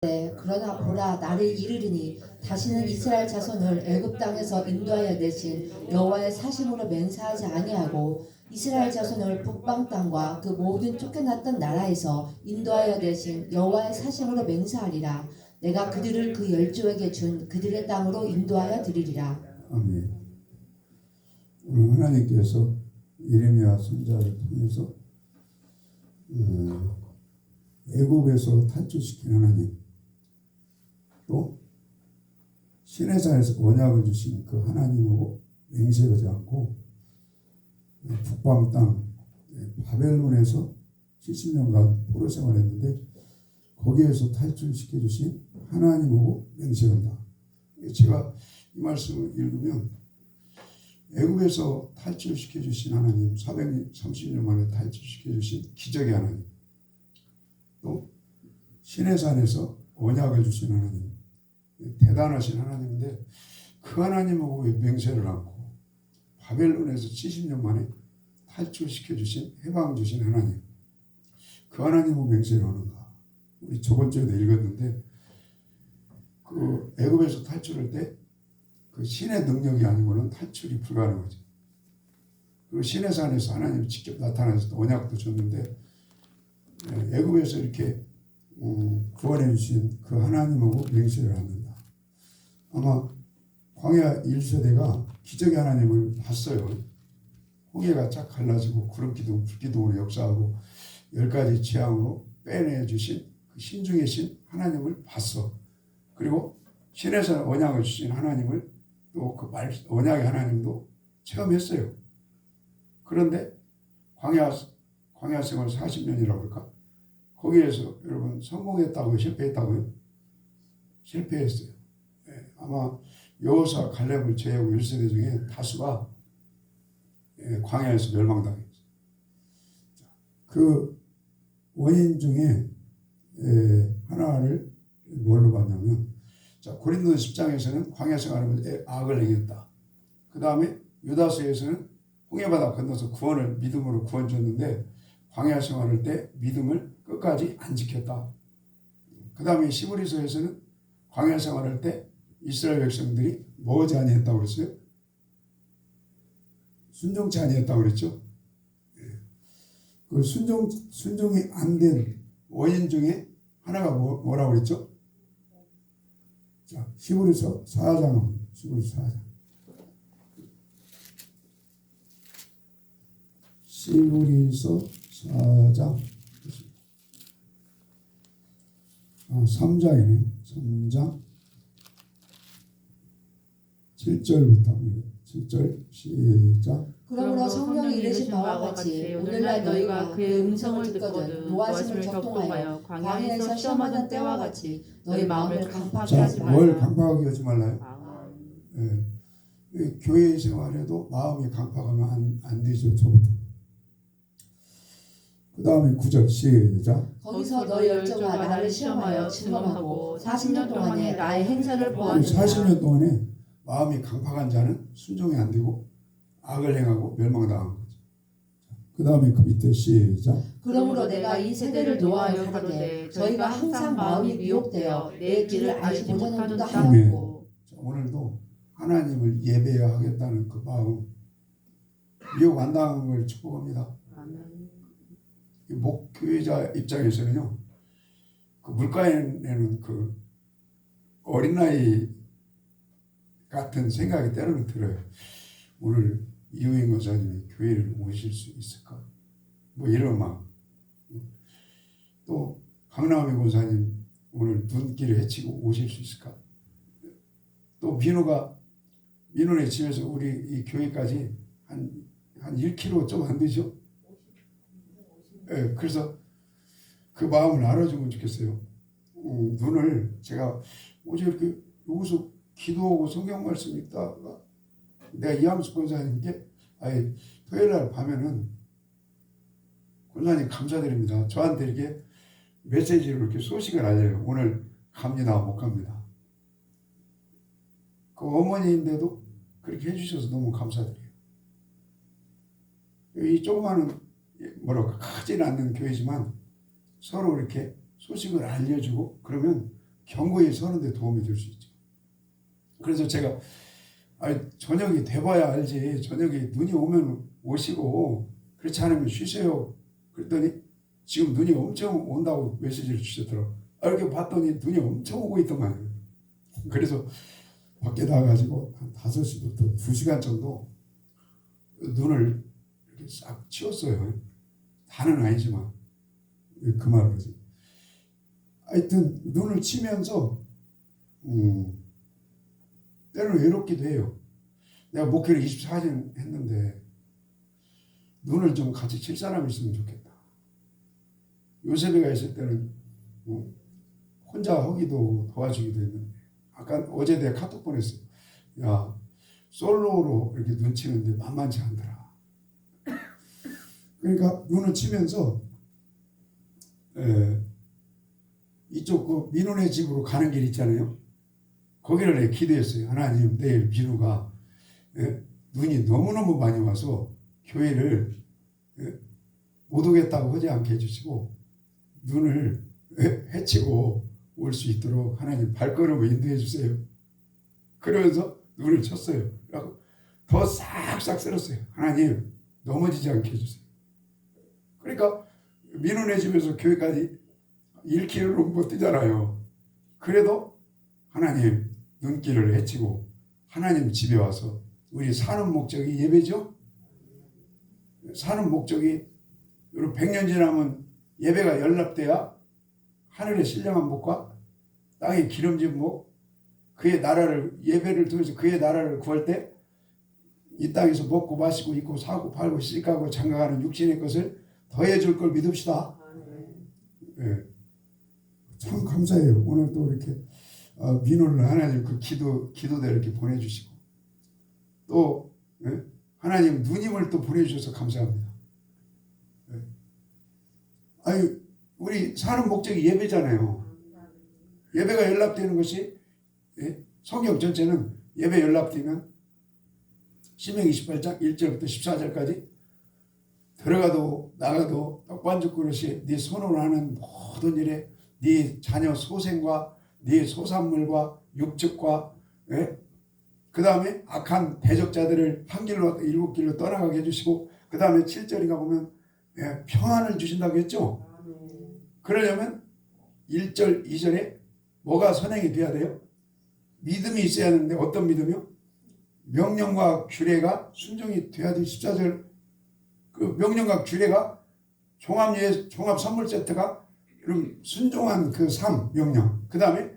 그러나 보라, 나를 이르리니 다시는 이스라엘 자손을 애굽 땅에서 인도하여 내신 여호와의 사심으로 맹세하지 아니하고 이스라엘 자손을 북방 땅과 그 모든 쫓겨났던 나라에서 인도하여 내신 여호와의 사심으로 맹세하리라. 내가 그들을 그 열조에게 준 그들의 땅으로 인도하여 드리리라. 아멘. 오늘 하나님께서 예레미야 선지자를 통해서 애굽에서 탈출시킨 하나님, 또 시내산에서 언약을 주신 그 하나님하고 맹세하지 않고 북방 땅 바벨론에서 70년간 포로 생활했는데 거기에서 탈출시켜 주신 하나님하고 맹세한다. 제가 이 말씀을 읽으면 애굽에서 탈출시켜 주신 하나님, 430년 만에 탈출시켜 주신 기적의 하나님, 또 시내산에서 언약을 주신 하나님, 대단하신 하나님인데 그 하나님하고 왜 맹세를 않고 바벨론에서 70년 만에 탈출시켜 주신 해방 주신 하나님, 그 하나님하고 맹세를 하는가? 우리 저번 주에도 읽었는데 그 애굽에서 탈출할 때 그 신의 능력이 아니고는 탈출이 불가능하죠. 그리고 시내산에서 하나님이 직접 나타나서 언약도 줬는데 애굽에서 이렇게 구원해 주신 그 하나님하고 맹세를 합니다. 아마 광야 1세대가 기적의 하나님을 봤어요. 홍해가 쫙 갈라지고 구름기둥, 불기둥으로 역사하고 10가지 재앙으로 빼내 주신 그 신중의 신 하나님을 봤어. 그리고 신에서 언약을 주신 하나님을 또 그 언약의 하나님도 체험했어요. 그런데 광야 생활 40년이라고 할까? 거기에서 여러분 성공했다고요? 실패했다고요? 실패했어요. 아마 여호수아 갈렙을 제외하고 1세대 중에 다수가 광야에서 멸망당했어요. 그 원인 중에 하나를 뭘로 봤냐면, 자, 고린도서 10장에서는 광야 생활하면서 악을 행했다. 그 다음에 유다서에서는 홍해바다 건너서 구원을 믿음으로 구원 줬는데 광야 생활할 때 믿음을 끝까지 안 지켰다. 그 다음에 시브리서에서는 광야 생활할 때 이스라엘 백성들이 뭐지 아니했다고 그랬어요? 순종치 아니했다고 그랬죠. 그 순종이 안 된 원인 중에 하나가 뭐라고 그랬죠? 자, 히브리서 4장, 히브리서 4장. 히브리서 4장. 3장이네요. 3장. 7절부터 7절 시작. 그러므로 성령이 이르신 바와 같이 오늘날 너희가 그의 음성을 듣거든 노하심을 적동하여 광야에서 시험하던 때와 같이 너희 마음을 강팍하게 하지 말라. 뭘 강팍하게 하지 말라요? 교회 생활에도 마음이 강팍하면 안 되죠. 저부터. 그 다음에 9절 시작. 거기서 너희 열조가 나를 시험하여 증언하고 40년 동안에 나의 행사를 보았느니라. 40년 동안에 마음이 강팍한 자는 순종이 안 되고 악을 행하고 멸망당한 거죠. 그 다음에 그 밑에 시작. 그러므로 내가 이 세대를 노하여 가로되 저희가 항상 마음이 미혹되어 내 길을 알지 못하는도다 하였고. 오늘도 하나님을 예배해야 하겠다는 그 마음, 미혹 안 당한 걸 축복합니다. 목교회자 입장에서는요, 그 물가에는 그 어린아이 같은 생각이 때로는 들어요. 오늘 이우인 권사님이 교회를 오실 수 있을까? 뭐 이런 마음. 또 강남희 권사님 오늘 눈길을 헤치고 오실 수 있을까? 또 민호네 집에서 우리 이 교회까지 한 1km 좀 안 되죠? 그래서 그 마음을 알아주면 좋겠어요. 눈을 제가 어제 이렇게 여기서 기도하고 성경 말씀 읽다가 내가 이함수 권사님께 토요일날 밤에는 권사님 감사드립니다. 저한테 이렇게 메시지로 이렇게 소식을 알려요. 오늘 갑니다, 못 갑니다. 그 어머니인데도 그렇게 해주셔서 너무 감사드려요. 이 조그마한 크진 않는 교회지만 서로 이렇게 소식을 알려주고 그러면 경고에 서는데 도움이 될 수 있죠. 그래서 제가 저녁이 돼봐야 알지. 저녁에 눈이 오면 오시고 그렇지 않으면 쉬세요. 그랬더니 지금 눈이 엄청 온다고 메시지를 주셨더라고요. 이렇게 봤더니 눈이 엄청 오고 있더만. 그래서 밖에 나가가지고 한 5시부터 2시간 정도 눈을 이렇게 싹 치웠어요. 다는 아니지만 그 말로지. 하여튼 눈을 치면서 때로는 외롭기도 해요. 내가 목회를 24년 했는데 눈을 좀 같이 칠 사람이 있으면 좋겠다. 요셉이가 있을 때는 혼자 하기도 도와주기도 했는데 아까 어제 내가 카톡 보냈어요. 야, 솔로로 이렇게 눈 치는데 만만치 않더라. 그러니까 눈을 치면서 이쪽 그 민호네 집으로 가는 길 있잖아요. 거기를 내가 기도했어요. 하나님, 내일 민호가 눈이 너무너무 많이 와서 교회를 못 오겠다고 하지 않게 해주시고 눈을 헤치고 올 수 있도록 하나님 발걸음을 인도해 주세요. 그러면서 눈을 쳤어요. 그래서 더 싹싹 쓸었어요. 하나님, 넘어지지 않게 해주세요. 그러니까 민호네 집에서 교회까지 1km로 못 뛰잖아요. 그래도 하나님 눈길을 헤치고 하나님 집에 와서 우리 사는 목적이 예배죠. 사는 목적이 여러분 100년 지나면 예배가 연락돼야 하늘의 신령한 목과 땅의 기름진 목 그의 나라를 예배를 통해서 그의 나라를 구할 때 이 땅에서 먹고 마시고 입고 사고 팔고 시집가고 장가가는 육신의 것을 더해 줄 걸 믿읍시다. 네. 참 감사해요. 오늘 또 이렇게 민호를 하나님 그 기도대로 이렇게 보내주시고 또 하나님 누님을 또 보내주셔서 감사합니다. 아유 우리 사는 목적이 예배잖아요. 예배가 연락되는 것이 성경 전체는 예배 연락되면 신명기 28장 1절부터 14절까지 들어가도 나가도 떡반죽 그릇이 네 손으로 하는 모든 일에 네 자녀 소생과 네 소산물과 육축과 그 다음에 악한 대적자들을 한 길로 7길로 떠나가게 해주시고 그 다음에 7절인가 보면 평안을 주신다고 했죠. 그러려면 1절 2절에 뭐가 선행이 돼야 돼요? 믿음이 있어야 하는데 어떤 믿음이요? 명령과 규례가 순종이 돼야 돼. 14절 그 명령과 규례가 종합 선물 세트가 그럼 순종한 그 삶 명령 그 다음에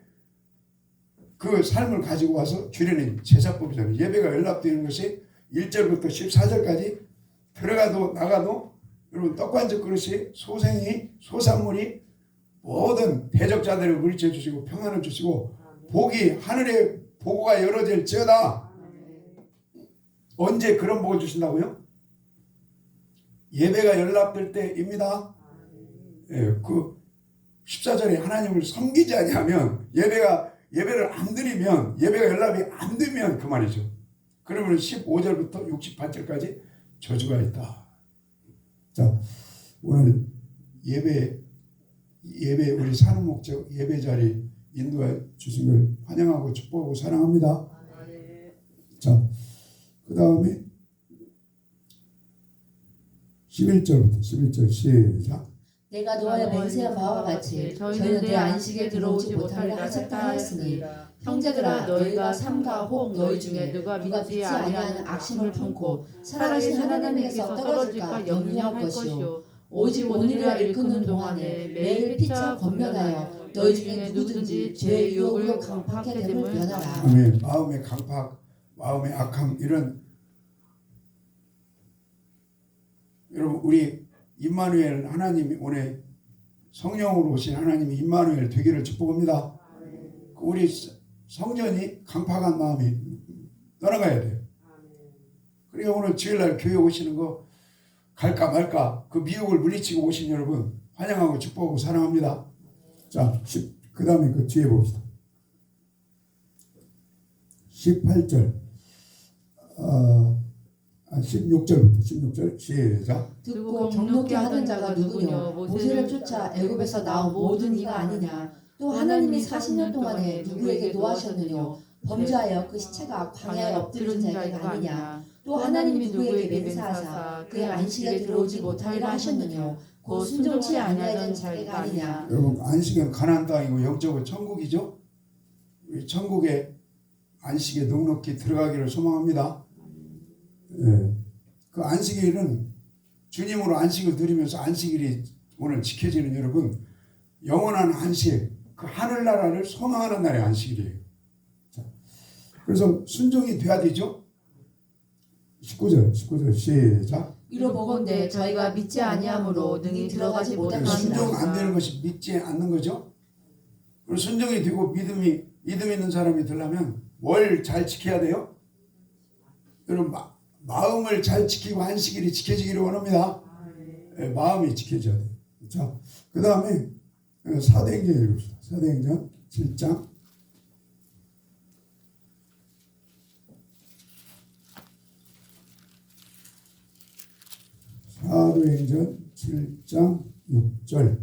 그 삶을 가지고 와서 규례는 제사법이잖아요. 예배가 연락되는 것이 1절부터 14절까지 들어가도 나가도 여러분 떡반죽 그릇이 소생이 소산물이 모든 대적자들을 물리쳐 주시고 평안을 주시고 복이 하늘의 보고가 열어질지어다. 언제 그런 복을 주신다고요? 예배가 연락될 때입니다. 그 14절에 하나님을 섬기지 아니하면 예배를 안 드리면 예배가 연락이 안 되면 그 말이죠. 그러면 15절부터 68절까지 저주가 있다. 자, 오늘 예배 우리 사는 목적 예배 자리 인도해 주신 걸 환영하고 축복하고 사랑합니다. 자, 그 다음에 11절 시작. 내가 너와의 맹세한 바와 같이 저희는 내 안식에 들어오지 못하리라 하셨다 하였으니 형제들아 너희가 삼가 혹 너희 중에 누가 믿지 아니하는 악심을 품고 살아계신 하나님에게서 떨어질까 염려할 것이요 오직 오늘이라 일컫는 동안에 매일 피차 권면하여 너희 중에 누구든지 죄의 유혹을 강팍하게 됨을 면하라. 아멘. 마음의 강팍, 마음의 악함 이런 여러분 우리 임마누엘 하나님이 오늘 성령으로 오신 하나님이 임마누엘 되기를 축복합니다. 우리 성전이 강팍한 마음이 떠나가야 돼요. 그러니까 오늘 주일날 교회 오시는 거 갈까 말까 그 미혹을 물리치고 오신 여러분 환영하고 축복하고 사랑합니다. 자, 그 다음에 그 뒤에 봅시다. 18절 16절 시작. 듣고 경록게 하던 자가 누구뇨 모세를 쫓아 애굽에서 나온 모든 이가 아니냐 또 하나님이 40년 동안에 누구에게 노하셨느뇨 범죄하여 그 시체가 광야에 엎드려진 자에게가 아니냐. 또 하나님이 누구에게 맹세하사 그의 안식에 들어오지 못하리라 하셨느뇨 곧 순종치 아니하던 자에게가 아니냐. 여러분 안식은 가나안 땅이고 영적으로 천국이죠. 우리 천국의 안식에 넉넉히 들어가기를 소망합니다. 예. 그 안식일은 주님으로 안식을 드리면서 안식일이 오늘 지켜지는 여러분 영원한 안식 그 하늘나라를 소망하는 날의 안식일이에요. 자, 그래서 순종이 돼야 되죠. 19절 시작. 이로 보건대 저희가 믿지 아니함으로 능히 들어가지 못하니라. 순종 안 되는 것이 믿지 않는 거죠. 그리고 순종이 되고 믿음 있는 사람이 되려면 뭘 잘 지켜야 돼요? 여러분 마음을 잘 지키고 안식일이 지켜지기를 원합니다. 네, 마음이 지켜져야 돼요. 자, 그 다음에 사도행전 읽읍시다. 사도행전 7장. 사도행전 7장 6절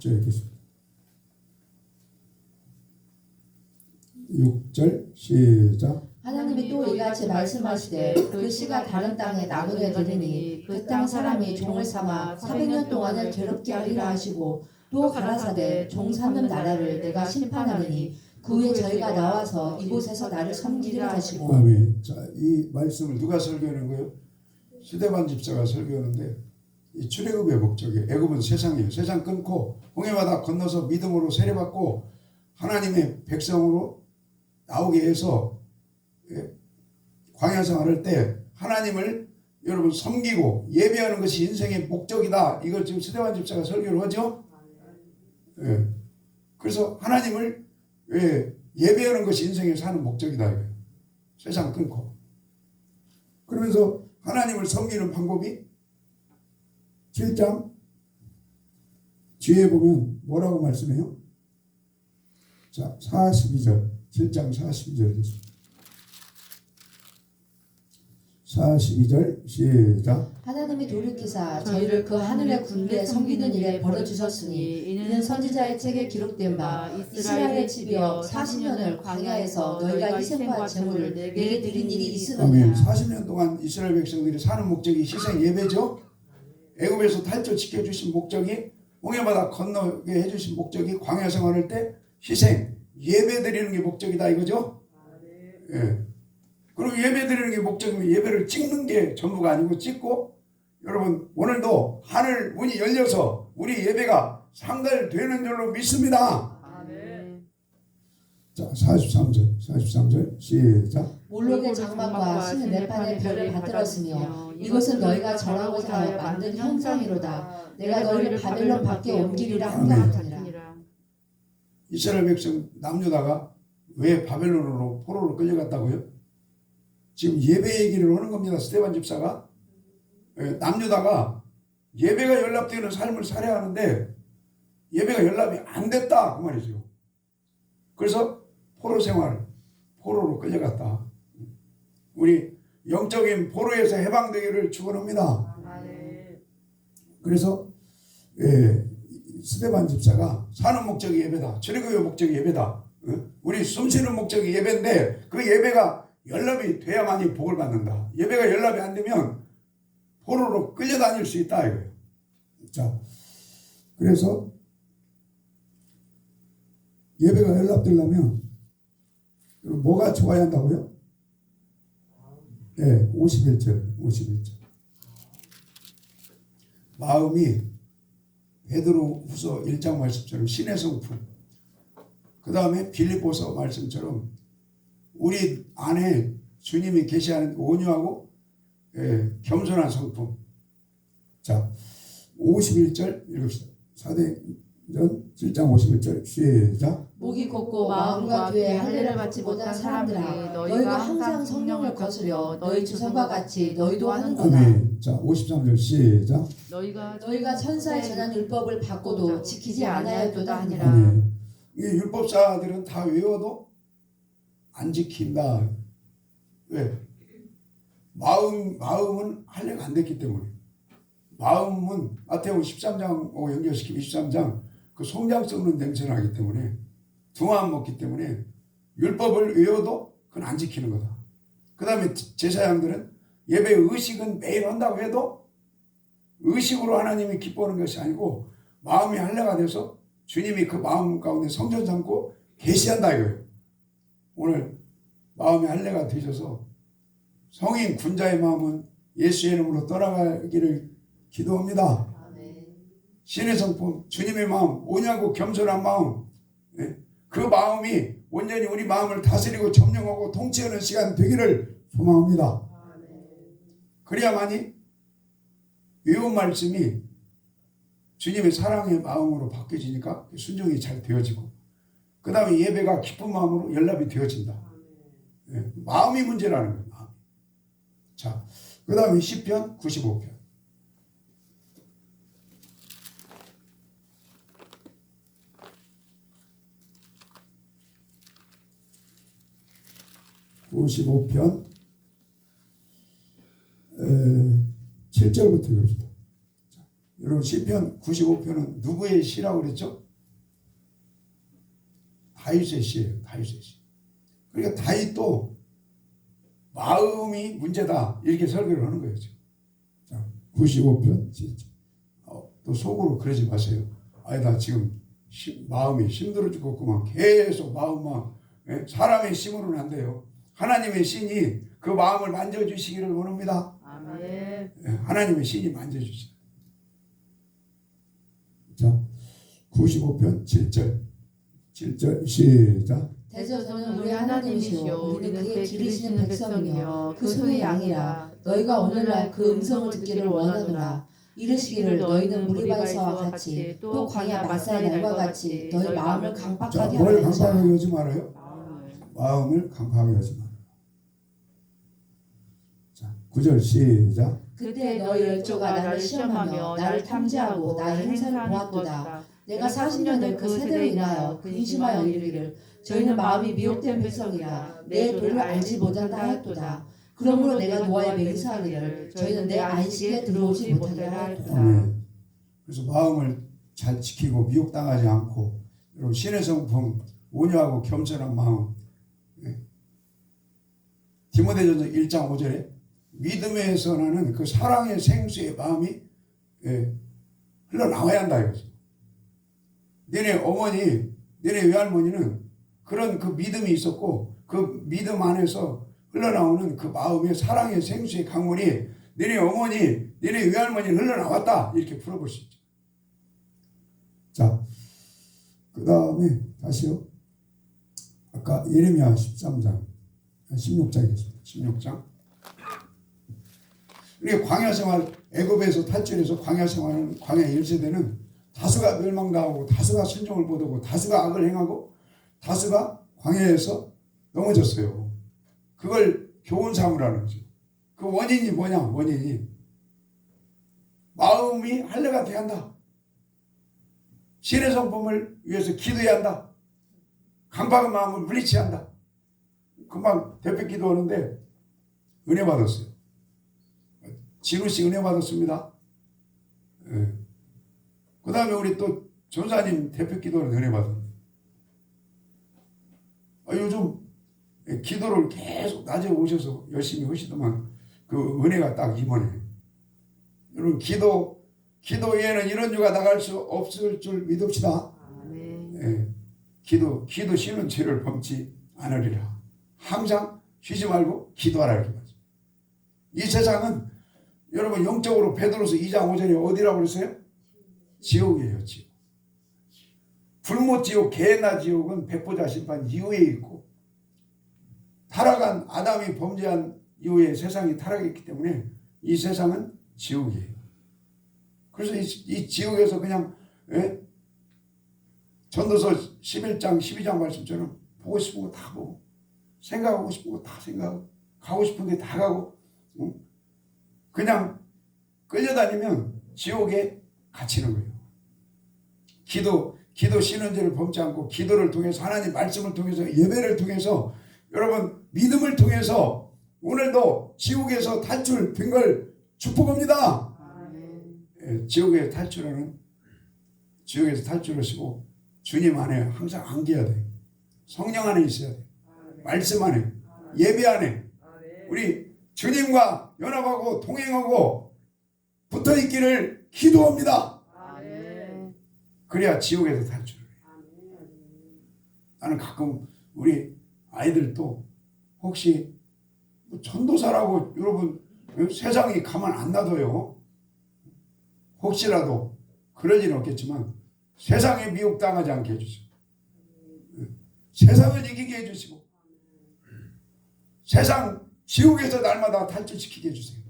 읽겠습니다. 6절 시작. 하나님이 또 이같이 말씀하시되 그 씨가 다른 땅에 나그네 되리니 그 땅 사람이 종을 삼아 400년 동안을 괴롭게 하리라 하시고 또 가라사대 종 삼는 나라를 내가 심판하리니 그 후에 저희가 나와서 이곳에서 나를 섬기리라 하시고. 아멘. 자, 이 말씀을 누가 설교하는 거예요? 스데반 집사가 설교하는데 이 출애굽의 목적이 애굽은 세상이에요. 세상 끊고 홍해바다 건너서 믿음으로 세례받고 하나님의 백성으로 나오게 해서 광야 생활할 때 하나님을 여러분 섬기고 예배하는 것이 인생의 목적이다. 이걸 지금 스데반 집사가 설교를 하죠. 예. 그래서 하나님을 예배하는 것이 인생에 사는 목적이다. 이거예요. 세상 끊고. 그러면서 하나님을 섬기는 방법이 7장 뒤에 보면 뭐라고 말씀해요? 자, 42절. 7장 42절이겠습니다. 42절 시작. 하나님이 돌이키사 저희를 그 하늘의 군대에 섬기는 일에 벌어주셨으니 이는 선지자의 책에 기록된 바 이스라엘의 집이여 40년을 광야에서 너희가 희생과 제물을 내게 드린 일이 있으느냐. 40년 동안 이스라엘 백성들이 사는 목적이 희생 예배죠. 애굽에서 탈출 지켜주신 목적이 홍해바다 건너게 해주신 목적이 광야 생활할 때 희생 예배 드리는 게 목적이다 이거죠. 예. 그리고 예배 드리는 게 목적이면 예배를 찍는 게 전부가 아니고 찍고 여러분 오늘도 하늘 문이 열려서 우리 예배가 상달되는 줄로 믿습니다. 자, 43절 시작. 몰록의 장막과 신의 내판의 별을 받들었으며 이것은 너희가 절하고자 하여 만든 형상이로다. 내가 너희를 바벨론 밖에 옮기리라 한다 하니라. 이스라엘 백성 남유다가 왜 바벨론으로 포로로 끌려갔다고요? 지금 예배 얘기를 하는 겁니다. 스데반 집사가. 남유다가 예배가 연락되는 삶을 살아야 하는데 예배가 연락이 안 됐다 그 말이죠. 그래서 포로 생활, 포로로 끌려갔다. 우리 영적인 포로에서 해방되기를 축원합니다. 그래서 스데반 집사가 사는 목적이 예배다. 출애굽의 목적이 예배다. 우리 숨쉬는 목적이 예배인데 그 예배가 연락이 돼야만이 복을 받는다. 예배가 연락이 안 되면 포로로 끌려다닐 수 있다 이거예요. 자, 그래서 예배가 연락되려면 뭐가 좋아야 한다고요? 네, 51절. 마음이 베드로후서 1장 말씀처럼 신의 성품, 그 다음에 빌립보서 말씀처럼 우리 안에 주님이 계시하는 온유하고 겸손한 성품. 자, 51절 읽읍시다. 사도행전 7장 51절 시작. 목이 곱고 마음과 귀에 할례를 받지 못한 사람들아 너희가 항상 성령을 거스려 너희 주선과 같이 너희도 하는구나. 아멘. 자, 53절 시작. 너희가 천사의 전한 율법을 받고도 지키지 아니하였도다 하니라. 아멘. 이 율법사들은 다 외워도 안 지킨다. 왜? 마음은 할례가 안 됐기 때문에. 마음은 마태복음 13장하고 연결시키면 23장 그 송장 썩는 냄새 나기 때문에 두 마음 먹기 때문에 율법을 외워도 그건 안 지키는 거다. 그 다음에 제사장들은 예배 의식은 매일 한다고 해도 의식으로 하나님이 기뻐하는 것이 아니고 마음이 할례가 돼서 주님이 그 마음 가운데 성전 삼고 계시한다 이거예요. 오늘 마음이 할례가 되셔서 성인 군자의 마음은 예수의 이름으로 떠나가기를 기도합니다. 신의 성품, 주님의 마음, 온유하고 겸손한 마음, 그 마음이 온전히 우리 마음을 다스리고 점령하고 통치하는 시간 되기를 소망합니다. 그래야만이 외운 말씀이 주님의 사랑의 마음으로 바뀌어지니까 순종이 잘 되어지고 그 다음에 예배가 기쁜 마음으로 연락이 되어진다. 마음이 문제라는 거예요. 마음. 자, 그 다음에 시편 95편. (55편) 7절부터 읽읍시다. 여러분 시편 95편은 누구의 시라고 그랬죠? 다윗의 시예요. 다윗의 시. 그러니까 다윗도 마음이 문제다 이렇게 설교를 하는 거예요. 자, 95편 진짜. 또 속으로 그러지 마세요. 나 지금 마음이 힘들어 죽겠구만. 계속 마음만 사람의 심으로는 안 돼요. 하나님의 신이 그 마음을 만져주시기를 원합니다. 아멘. 하나님의 신이 만져주시. 자, 95편 7절 시작. 대저주는 우리 하나님이시오. 우리는 그의 기르시는 백성이며 그 소의 양이라. 너희가 오늘날 그 음성을 듣기를 원하노라. 이르시기를 너희는 무리바에서와 같이 또 광야 마사의 날과 같이 너희 마음을 자, 강팍하게 뭘 하면서 강팍하게 하지 말아요? 마음을 강팍하게 하지 말아요. 자, 9절 시작. 그때 너희 열조가 나를 시험하며 나를 탐지하고 나의 행사를 보았도다. 내가 40년을 그 세대를 인하여 근심하여 이르기를 저희는 마음이 미혹된 백성이라 내 도를 알지 못한다 하였도다. 그러므로 내가 노아에 맹세하기를 저희는 내 안식에 들어오지 못하게 하였도다. 그래서 마음을 잘 지키고 미혹당하지 않고 여러분 신의 성품 온유하고 겸손한 마음. 디모데전서 1장 5절에 믿음에서 나는 그 사랑의 생수의 마음이 흘러나와야 한다 이거죠. 너네 어머니, 너네 외할머니는 그런 그 믿음이 있었고 그 믿음 안에서 흘러나오는 그 마음의 사랑의 생수의 강물이 너네 어머니, 너네 외할머니 흘러나왔다 이렇게 풀어볼 수 있죠. 자, 그 다음에 다시요. 아까 예레미야 13장, 16장이겠습니다. 16장. 우리 광야 생활, 애굽에서 탈출해서 광야 생활은 광야 1세대는 다수가 멸망당하고 다수가 순종을 못하고 다수가 악을 행하고 다수가 광야에서 넘어졌어요. 그걸 교훈 삼으라는 거죠. 그 원인이 뭐냐? 원인이 마음이 할례가 돼야 한다. 신의 성품을 위해서 기도해야 한다. 강박한 마음을 물리쳐야 한다. 금방 대표 기도하는데 은혜 받았어요. 진우씨 은혜 받았습니다. 그 다음에 우리 또 전사님 대표 기도를 은혜 받았는데 요즘 기도를 계속 낮에 오셔서 열심히 하시더만 그 은혜가 딱 이번에 여러분 기도 외에는 이런 유가 나갈 수 없을 줄 믿읍시다. 기도 쉬는 죄를 범치 않으리라. 항상 쉬지 말고 기도하라 이렇게 말이죠. 이 세상은 여러분 영적으로 베드로서 2장 5절에 어디라고 그랬어요? 지옥이에요. 지옥. 불못지옥 게헤나 지옥은 백보자 심판 이후에 있고 타락한 아담이 범죄한 이후에 세상이 타락했기 때문에 이 세상은 지옥이에요. 그래서 이 지옥에서 그냥 전도서 11장 12장 말씀처럼 보고 싶은 거 다 보고 생각하고 싶은 거 다 생각하고 가고 싶은 데 다 가고 그냥 끌려다니면 지옥에 갇히는 거예요. 기도 쉬는 죄를 범치 않고 기도를 통해서 하나님 말씀을 통해서 예배를 통해서 여러분 믿음을 통해서 오늘도 지옥에서 탈출된 걸 축복합니다. 지옥에서 탈출하시고 주님 안에 항상 안겨야 돼. 성령 안에 있어야 돼. 말씀 안에, 예배 안에 우리 주님과 연합하고 동행하고 붙어 있기를 기도합니다. 그래야 지옥에서 탈출을 해요. 나는 가끔 우리 아이들도 혹시 전도사라고 여러분 세상이 가만 안 놔둬요. 혹시라도 그럴 일은 없겠지만 세상에 미혹당하지 않게 해주시고 세상을 이기게 해주시고 세상 지옥에서 날마다 탈출시키게 해주세요.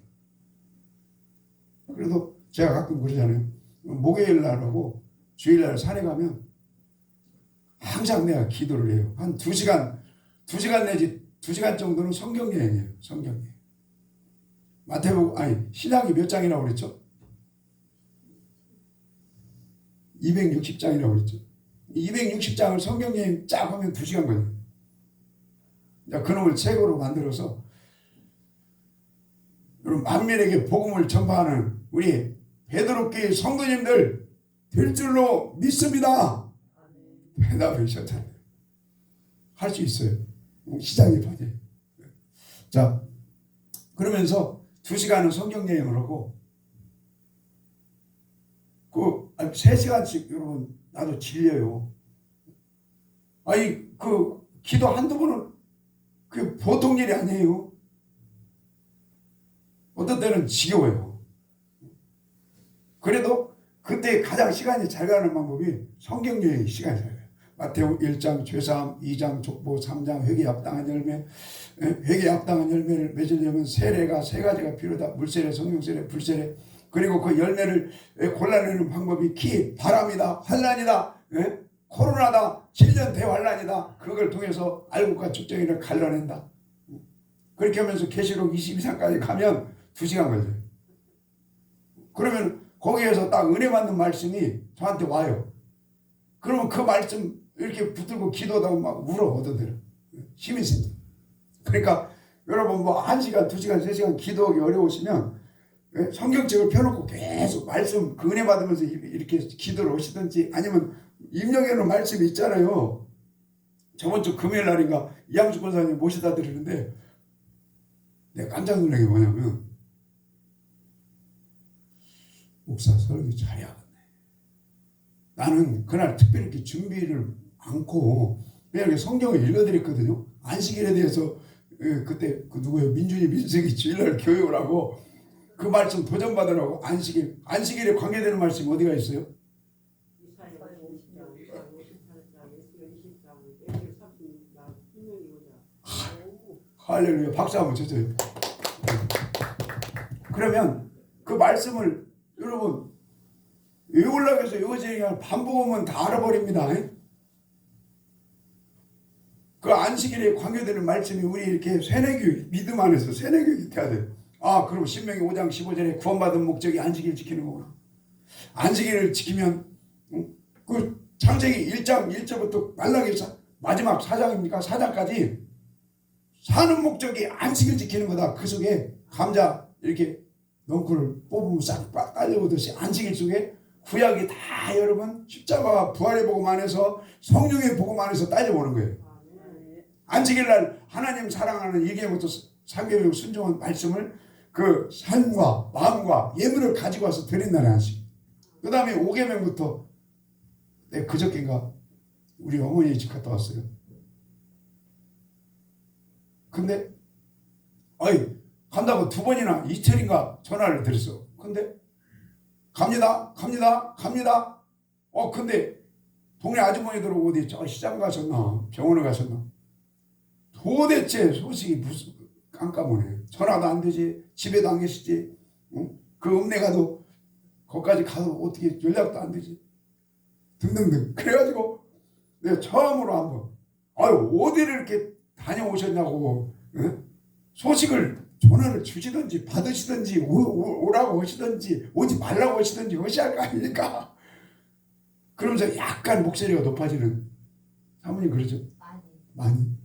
그래도 제가 가끔 그러잖아요. 목요일 날하고 주일날 산에 가면 항상 내가 기도를 해요. 한 2시간 내지 2시간 정도는 성경 여행이에요. 성경 여행. 마태복음 신약이 몇 장이라고 그랬죠? 260장이라고 그랬죠. 260장을 성경 여행 쫙 하면 2시간 걸려요. 그놈을 책으로 만들어서 여러분 만민에게 복음을 전파하는 우리 베드로교회 성도님들 될 줄로 믿습니다. 대답을 하셨잖아요. 할 수 있어요. 시작이 빠져요. 자, 그러면서 2시간은 성경 여행을 하고 3시간씩 여러분 나도 질려요. 기도 한두 번은 그 보통 일이 아니에요. 어떤 때는 지겨워요. 그래도 그때 가장 시간이 잘 가는 방법이 성경 여행 시간이 잘 가요. 마태복음 1장 죄사함, 2장 족보, 3장 회개에 합당한 열매. 회개에 합당한 열매를 맺으려면 세례가 3가지가 필요하다. 물세례, 성령세례, 불세례. 그리고 그 열매를 골라내는 방법이 바람이다, 환란이다, 코로나다, 7년 대환란이다. 그걸 통해서 알곡과 축정이를 갈라낸다. 그렇게 하면서 계시록 22장까지 가면 2시간 걸려요. 그러면 거기에서 딱 은혜 받는 말씀이 저한테 와요. 그러면 그 말씀 이렇게 붙들고 기도하다 보면 막 울어 어떤 데는. 힘이 생겨. 그러니까 여러분 1시간, 2시간, 3시간 기도하기 어려우시면 성경책을 펴놓고 계속 말씀 그 은혜 받으면서 이렇게 기도를 하시든지 아니면 입력해놓은 말씀이 있잖아요. 저번 주 금요일 날인가 이양주 권사님 모시다 드리는데 내가 깜짝 놀란 게 뭐냐면 목사 설교 잘해야겠네. 나는 그날 특별히 이렇게 준비를 않고 그냥 이렇게 성경을 읽어드렸거든요. 안식일에 대해서 그때 누구예요? 민준이 민석이 주일날 교육을 하고 그 말씀 도전받으라고 안식일에 관계되는 말씀 어디가 있어요? 할렐루야. 박수 한번 쳐줘요. 그러면 그 말씀을 여러분 외우려고 해서 외우지 반복하면 다 알아버립니다. 그 안식일에 관계되는 말씀이 우리 이렇게 세뇌교육, 믿음 안에서 세뇌교육이 돼야 돼요. 그럼 신명기 5장 15절에 구원받은 목적이 안식일 지키는 거구나. 안식일을 지키면 그 창세기 1장 1절부터 말라기 마지막 4장입니까? 4장까지 사는 목적이 안식일 지키는 거다. 그 속에 감자 이렇게 넝쿨을 뽑으면 싹 딸려오듯이 안식일 속에 구약이 다 여러분 십자가와 부활의 복음 안에서 성령의 복음 안에서 딸려오는 거예요. 안식일 날 하나님 사랑하는 1계명부터 3계명 순종한 말씀을 그 삶과 마음과 예물을 가지고 와서 드린 날의 안식. 그 다음에 5계명부터 내가 그저께인가 우리 어머니 집 갔다 왔어요. 근데 간다고 2번이나 이틀인가 전화를 드렸어. 근데 갑니다. 근데 동네 아주머니들 어디 저 시장 가셨나 병원에 가셨나 도대체 소식이 무슨 깜깜하네. 전화도 안 되지, 집에도 안 계시지, 그 읍내 가도 거기까지 가도 어떻게 연락도 안 되지 등등등. 그래가지고 내가 처음으로 한번 어디를 이렇게 다녀오셨냐고 소식을 전화를 주시든지 받으시든지 오라고 하시든지 오지 말라고 하시든지 하셔야 할 거 아닙니까? 그러면서 약간 목소리가 높아지는 사모님 그러죠? 많이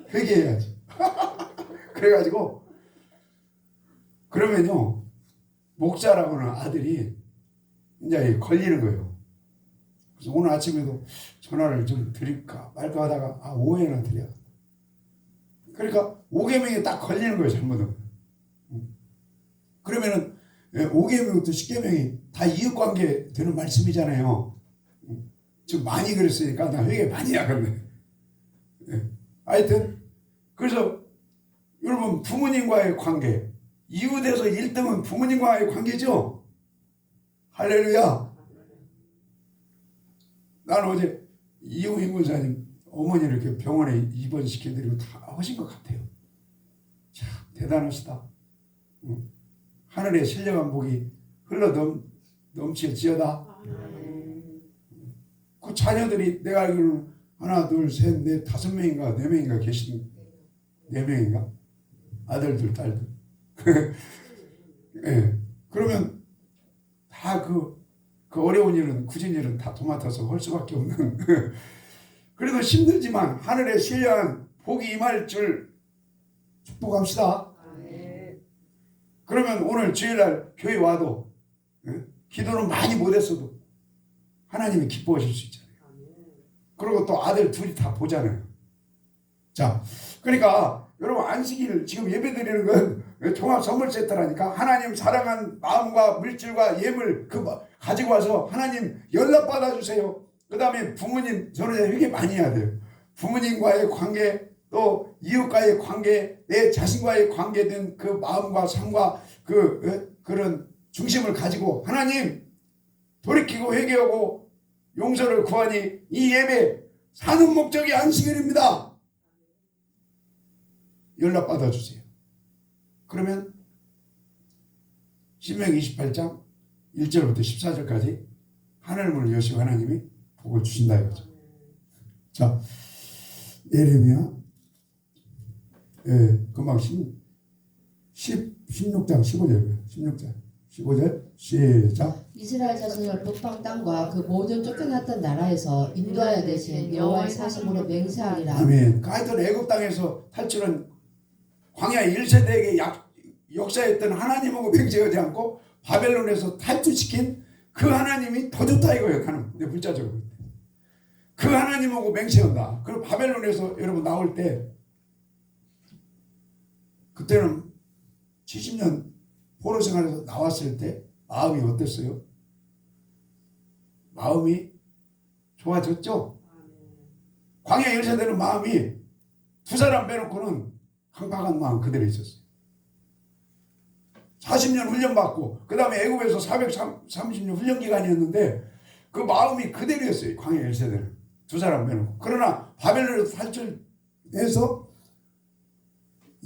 회개해야지. 그래가지고 그러면요 목사라고는 아들이 이제 걸리는 거예요. 그래서 오늘 아침에도 전화를 좀 드릴까 말까 하다가 오후에나 드려. 그러니까 5계명에 딱 걸리는 거예요. 잘못은. 그러면은 5계명부터 10계명이 다 이웃관계 되는 말씀이잖아요. 지금 많이 그랬으니까 나 회개 많이 하겠네. 하여튼 그래서 여러분 부모님과의 관계 이웃에서 1등은 부모님과의 관계죠. 할렐루야. 나는 어제 이용인 권사님 어머니를 이렇게 병원에 입원시켜드리고 다 하신 것 같아요. 참 대단하시다. 하늘의 신령한 복이 넘칠지어다. 그 자녀들이 내가 알기로는 하나 둘 셋 넷 5명인가 4명인가 계신 4명인가 아들들 딸들. 예. 그러면 다 그 어려운 일은 굳은 일은 다 도맡아서 할 수밖에 없는. 그래도 힘들지만 하늘의 신령한 복이 임할 줄 축복합시다. 그러면 오늘 주일날 교회 와도 기도는 많이 못했어도 하나님이 기뻐하실 수 있잖아요. 그리고 또 아들 둘이 다 보잖아요. 자, 그러니까 여러분 안식일 지금 예배드리는 건 종합 선물 세트라니까 하나님 사랑한 마음과 물질과 예물 가지고 와서 하나님 연락 받아주세요. 그 다음에 부모님 저는 회개 많이 해야 돼요. 부모님과의 관계 또 이웃과의 관계 내 자신과의 관계된 그 마음과 삶과 그런 중심을 가지고 하나님 돌이키고 회개하고 용서를 구하니 이 예배 사는 목적이 안식일입니다. 연락 받아주세요. 그러면 신명기 28장 1절부터 14절까지 하늘문을 여시고 하나님이 복을 주신다 이거죠. 자, 예레미야 금방 16장 15절 15절 시작. 이스라엘 자손을 북방 땅과 그 모든 쫓겨났던 나라에서 인도하여 대신 여호와의 사심으로 맹세하리라. 아멘. 하여튼 애굽 땅에서 탈출한 광야 1세대에게 역사했던 하나님하고 맹세하지 않고 바벨론에서 탈출시킨 그 하나님이 더 좋다 이거예요. 나는 내 문자적으로 그 하나님하고 맹세한다. 그리고 바벨론에서 여러분 나올 때 그때는 70년 포로 생활에서 나왔을 때 마음이 어땠어요? 마음이 좋아졌죠? 광야 1세대는 마음이 두 사람 빼놓고는 강박한 마음 그대로 있었어요. 40년 훈련받고 그 다음에 애굽에서 430년 훈련 기간이었는데 그 마음이 그대로였어요. 광야 1세대는 두 사람 빼놓고. 그러나 바벨론에서 탈출해서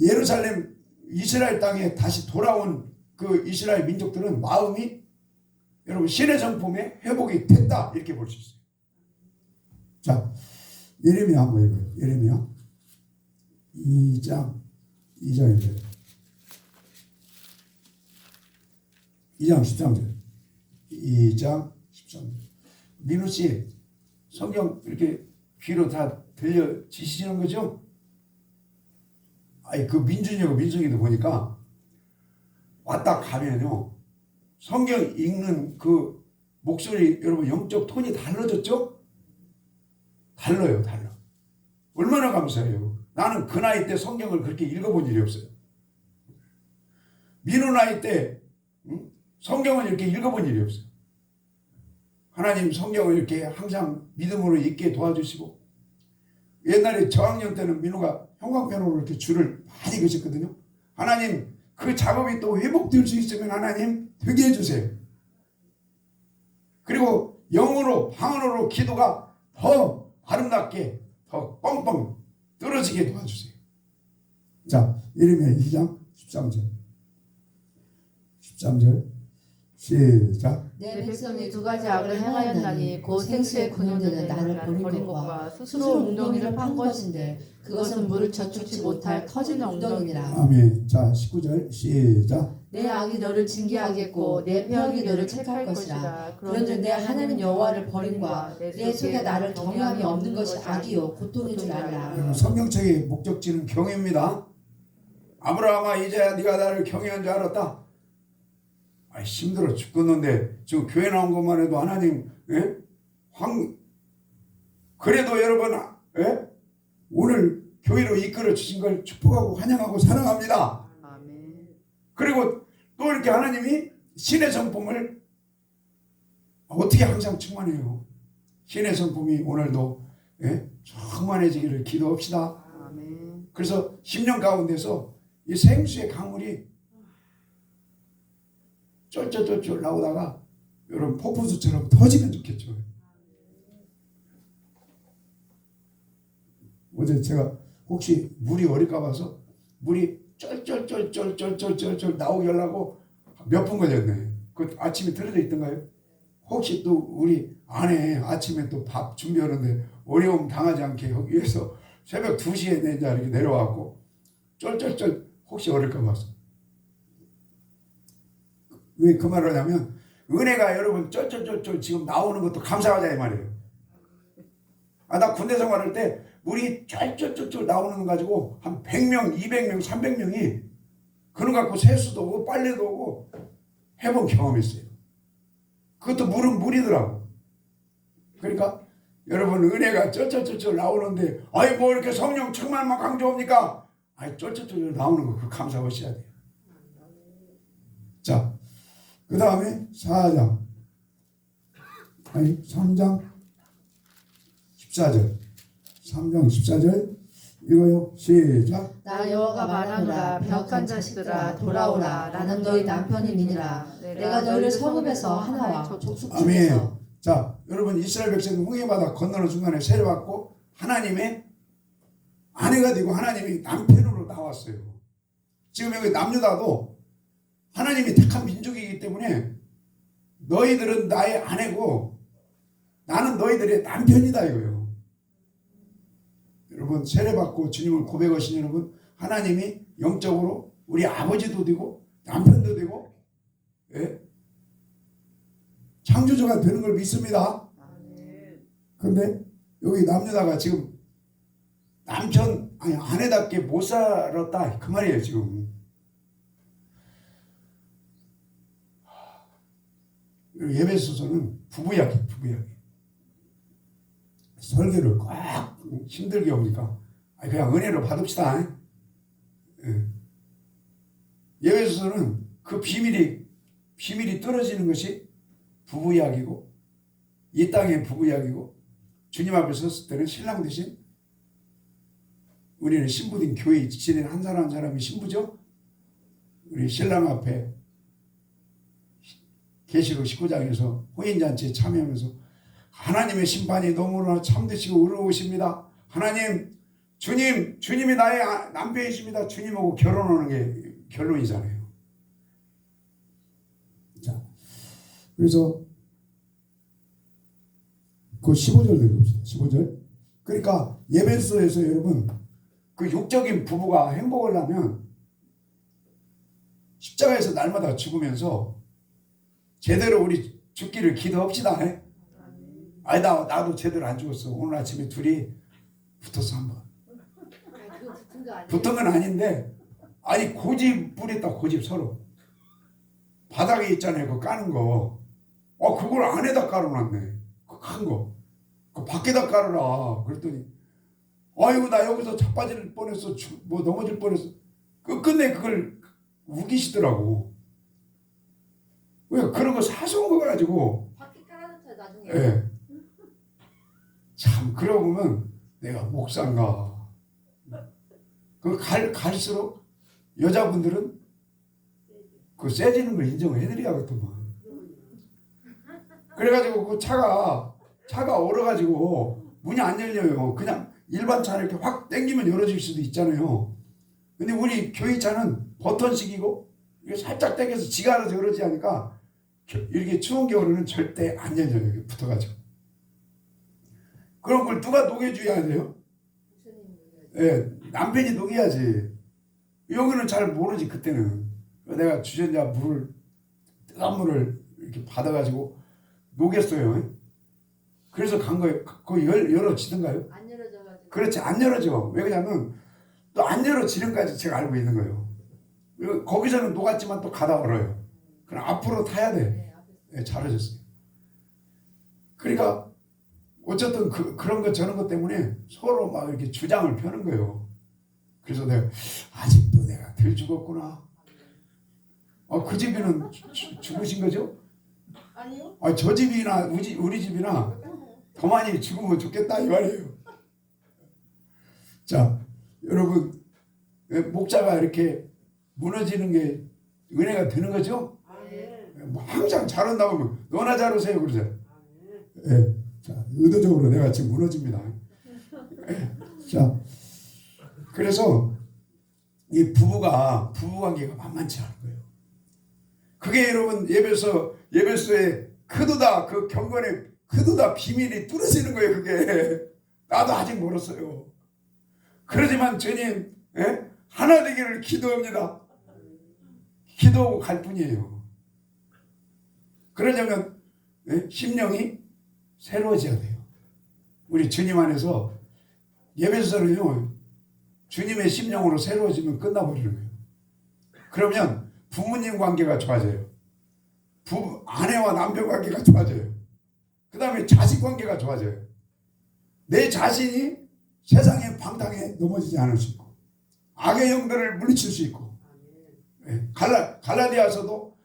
예루살렘 이스라엘 땅에 다시 돌아온 그 이스라엘 민족들은 마음이 여러분 신의 성품에 회복이 됐다 이렇게 볼 수 있어요. 자, 예레미야 한번 읽어요. 예레미야 2장입니다. 2장 13절. 2장 13절. 민우씨 성경 이렇게 귀로 다 들려지시는 거죠? 아니 그 민준이하고 민성이도 보니까 왔다 가면요 성경 읽는 그 목소리 여러분 영적 톤이 달라졌죠? 달라요. 얼마나 감사해요. 나는 그 나이 때 성경을 그렇게 읽어본 일이 없어요. 민우 나이 때 성경을 이렇게 읽어본 일이 없어요. 하나님 성경을 이렇게 항상 믿음으로 읽게 도와주시고 옛날에 저학년 때는 민우가 형광펜으로 이렇게 줄을 많이 그셨거든요. 하나님 그 작업이 또 회복될 수 있으면 하나님 되게 해주세요. 그리고 영으로 방언으로 기도가 더 아름답게 더 뻥뻥 떨어지게 도와주세요. 자, 예레미야 2장 13절 시작. 내 백성이 두 가지 악을 행하였나니 곧 생수의 근원되는 나를 버린 것과 스스로 웅덩이를 판 것인데 그것은 물을 저축치 못할 터지는 웅덩이니라. 아멘. 자, 19절 시작. 내 악이 너를 징계하겠고 내 폐역이 너를 책할 것이라. 그런즉 내 하나님 여호와를 버림과 내 속에 나를 경외함이 없는 것이 악이요 고통인 줄 알라. 성경책의 목적지는 경외입니다. 아브라함아 이제야 네가 나를 경외한 줄 알았다. 힘들어 죽겠는데 지금 교회 나온 것만 해도 하나님 그래도 여러분, 예? 오늘 교회로 이끌어 주신 걸 축복하고 환영하고 사랑합니다. 아멘. 그리고 또 이렇게 하나님이 신의 성품을 어떻게 항상 충만해요. 신의 성품이 오늘도, 예? 충만해지기를 기도합시다. 아멘. 그래서 10년 가운데서 이 생수의 강물이 쫄쫄쫄쫄 나오다가 여러분 폭포수처럼 터지면 좋겠죠. 어제 제가 혹시 물이 어릴까 봐서 물이 쫄쫄쫄쫄쫄쫄쫄 나오게 하려고 몇 분 걸렸네. 그 아침에 틀어져 있던가요? 혹시 또 우리 아내 아침에 또 밥 준비하는데 어려움 당하지 않게 여기 위해서 새벽 2시에 이제 이렇게 내려와갖고 쫄쫄쫄 혹시 어릴까 봐서. 왜 그 말을 하냐면 은혜가 여러분 쫄쫄쫄쫄 지금 나오는 것도 감사하자 이 말이에요. 나 군대 생활할 때 물이 쫄쫄쫄쫄 나오는 거 가지고 한 100명, 200명, 300명이 그런 거 갖고 세수도 오고 빨래도 오고 해본 경험이 있어요. 그것도 물은 물이더라고. 그러니까 여러분 은혜가 쫄쫄쫄쫄 나오는데 아이 뭐 이렇게 성령 충만만 강조합니까? 아이 쫄쫄쫄 나오는 거 그 감사하셔야 돼요. 자, 그 다음에 4장 아니 3장 14절 3장 14절 이거요. 시작. 나 여호와가 말하노라 벽한 자식들아 돌아오라 나는 너희 남편이니라 내가 너희를 성읍에서 하나와 족속 중에서 아멘. 자, 여러분 이스라엘 백성은 홍해바다 건너는 순간에 세례받고 하나님의 아내가 되고 하나님이 남편으로 나왔어요. 지금 여기 남유다도 하나님이 택한 민족이기 때문에 너희들은 나의 아내고 나는 너희들의 남편이다 이거예요. 여러분 세례받고 주님을 고백하신 여러분 하나님이 영적으로 우리 아버지도 되고 남편도 되고, 예? 창조주가 되는 걸 믿습니다. 그런데 여기 남유다가 지금 남편 아니 아내답게 못 살았다 그 말이에요. 지금 예배소서는 부부이야기 설교를 꼭 힘들게 옵니까? 그냥 은혜로 받읍시다. 예. 예배소서는 그 비밀이 떨어지는 것이 부부 이야기고 이 땅의 부부 이야기고 주님 앞에 섰을 때는 신랑 대신 우리는 신부된 교회 지낸 한 사람 한 사람이 신부죠. 우리 신랑 앞에 계시록 19장에서 혼인잔치에 참여하면서 하나님의 심판이 너무나 참되시고 의로우십니다. 하나님 주님이 나의 남편이십니다. 주님하고 결혼하는 게 결론이잖아요. 자, 그래서 그 15절 읽읍시다. 15절. 그러니까 예배소에서 여러분 그 육적인 부부가 행복을 하면 십자가에서 날마다 죽으면서 제대로 우리 죽기를 기도합시다. 아니 나도 제대로 안 죽었어. 오늘 아침에 둘이 붙었어 한번. 붙은 건 아닌데 아니 고집 부렸다. 고집 서로 바닥에 있잖아요. 그거 까는 거. 그걸 안에다 깔아놨네. 그 큰 거. 그 밖에다 깔아라. 그랬더니 아이고 나 여기서 자빠질 뻔했어. 뭐 넘어질 뻔했어. 끝내 그걸 우기시더라고. 왜 그런 거 사소한 거 가지고 바퀴 깔아놓자 나중에. 예. 참 그러고 보면 내가 목사인가. 갈수록 여자분들은 그 세지는 걸 인정을 해드려야겠더만. 그래가지고 그 차가 얼어가지고 문이 안 열려요. 그냥 일반 차를 이렇게 확 당기면 열어질 수도 있잖아요. 근데 우리 교회 차는 버튼식이고 이게 살짝 당겨서 지가 알아서 열어지지 않으니까 이렇게 추운 겨울에는 절대 안 열려요. 이렇게 붙어가지고. 그런 걸 누가 녹여줘야 돼요? 예, 남편이 녹여야지. 여기는 잘 모르지 그때는. 내가 주전자 뜨거운 물을 이렇게 받아가지고 녹였어요. 그래서 간 거예요. 그거 열어지던가요? 안 열어져가지고. 그렇지 안 열어져. 왜 그러냐면 또 안 열어지는까지 제가 알고 있는 거예요. 거기서는 녹았지만 또 가다 얼어요. 그럼 앞으로 타야 돼. 네, 앞에서. 네, 잘하셨어요. 그러니까 어쨌든 그런 것 저런 것 때문에 서로 막 이렇게 주장을 펴는 거예요. 그래서 내가 아직도 내가 덜 죽었구나. 그 집에는 죽으신 거죠? 아니요. 저 집이나 우리 집이나 더 많이 죽으면 좋겠다 이 말이에요. 자, 여러분 목자가 이렇게 무너지는 게 은혜가 되는 거죠? 뭐 항상 잘한다고 하면 너나 잘하세요 그러죠. 예. 자, 의도적으로 내가 지금 무너집니다. 예. 자, 그래서 이 부부관계가 만만치 않은 거예요. 그게 여러분 예배소에 크도다 그 경건의 크도다 비밀이 뚫어지는 거예요. 그게 나도 아직 멀었어요. 그러지만 주님 하나 되기를 기도합니다. 기도하고 갈 뿐이에요. 그러려면 심령이 새로워져야 돼요. 우리 주님 안에서 예배소는요 주님의 심령으로 새로워지면 끝나버리는 거예요. 그러면 부모님 관계가 좋아져요. 아내와 남편 관계가 좋아져요. 그 다음에 자식 관계가 좋아져요. 내 자신이 세상의 방탕에 넘어지지 않을 수 있고 악의 영들을 물리칠 수 있고 갈라디아서도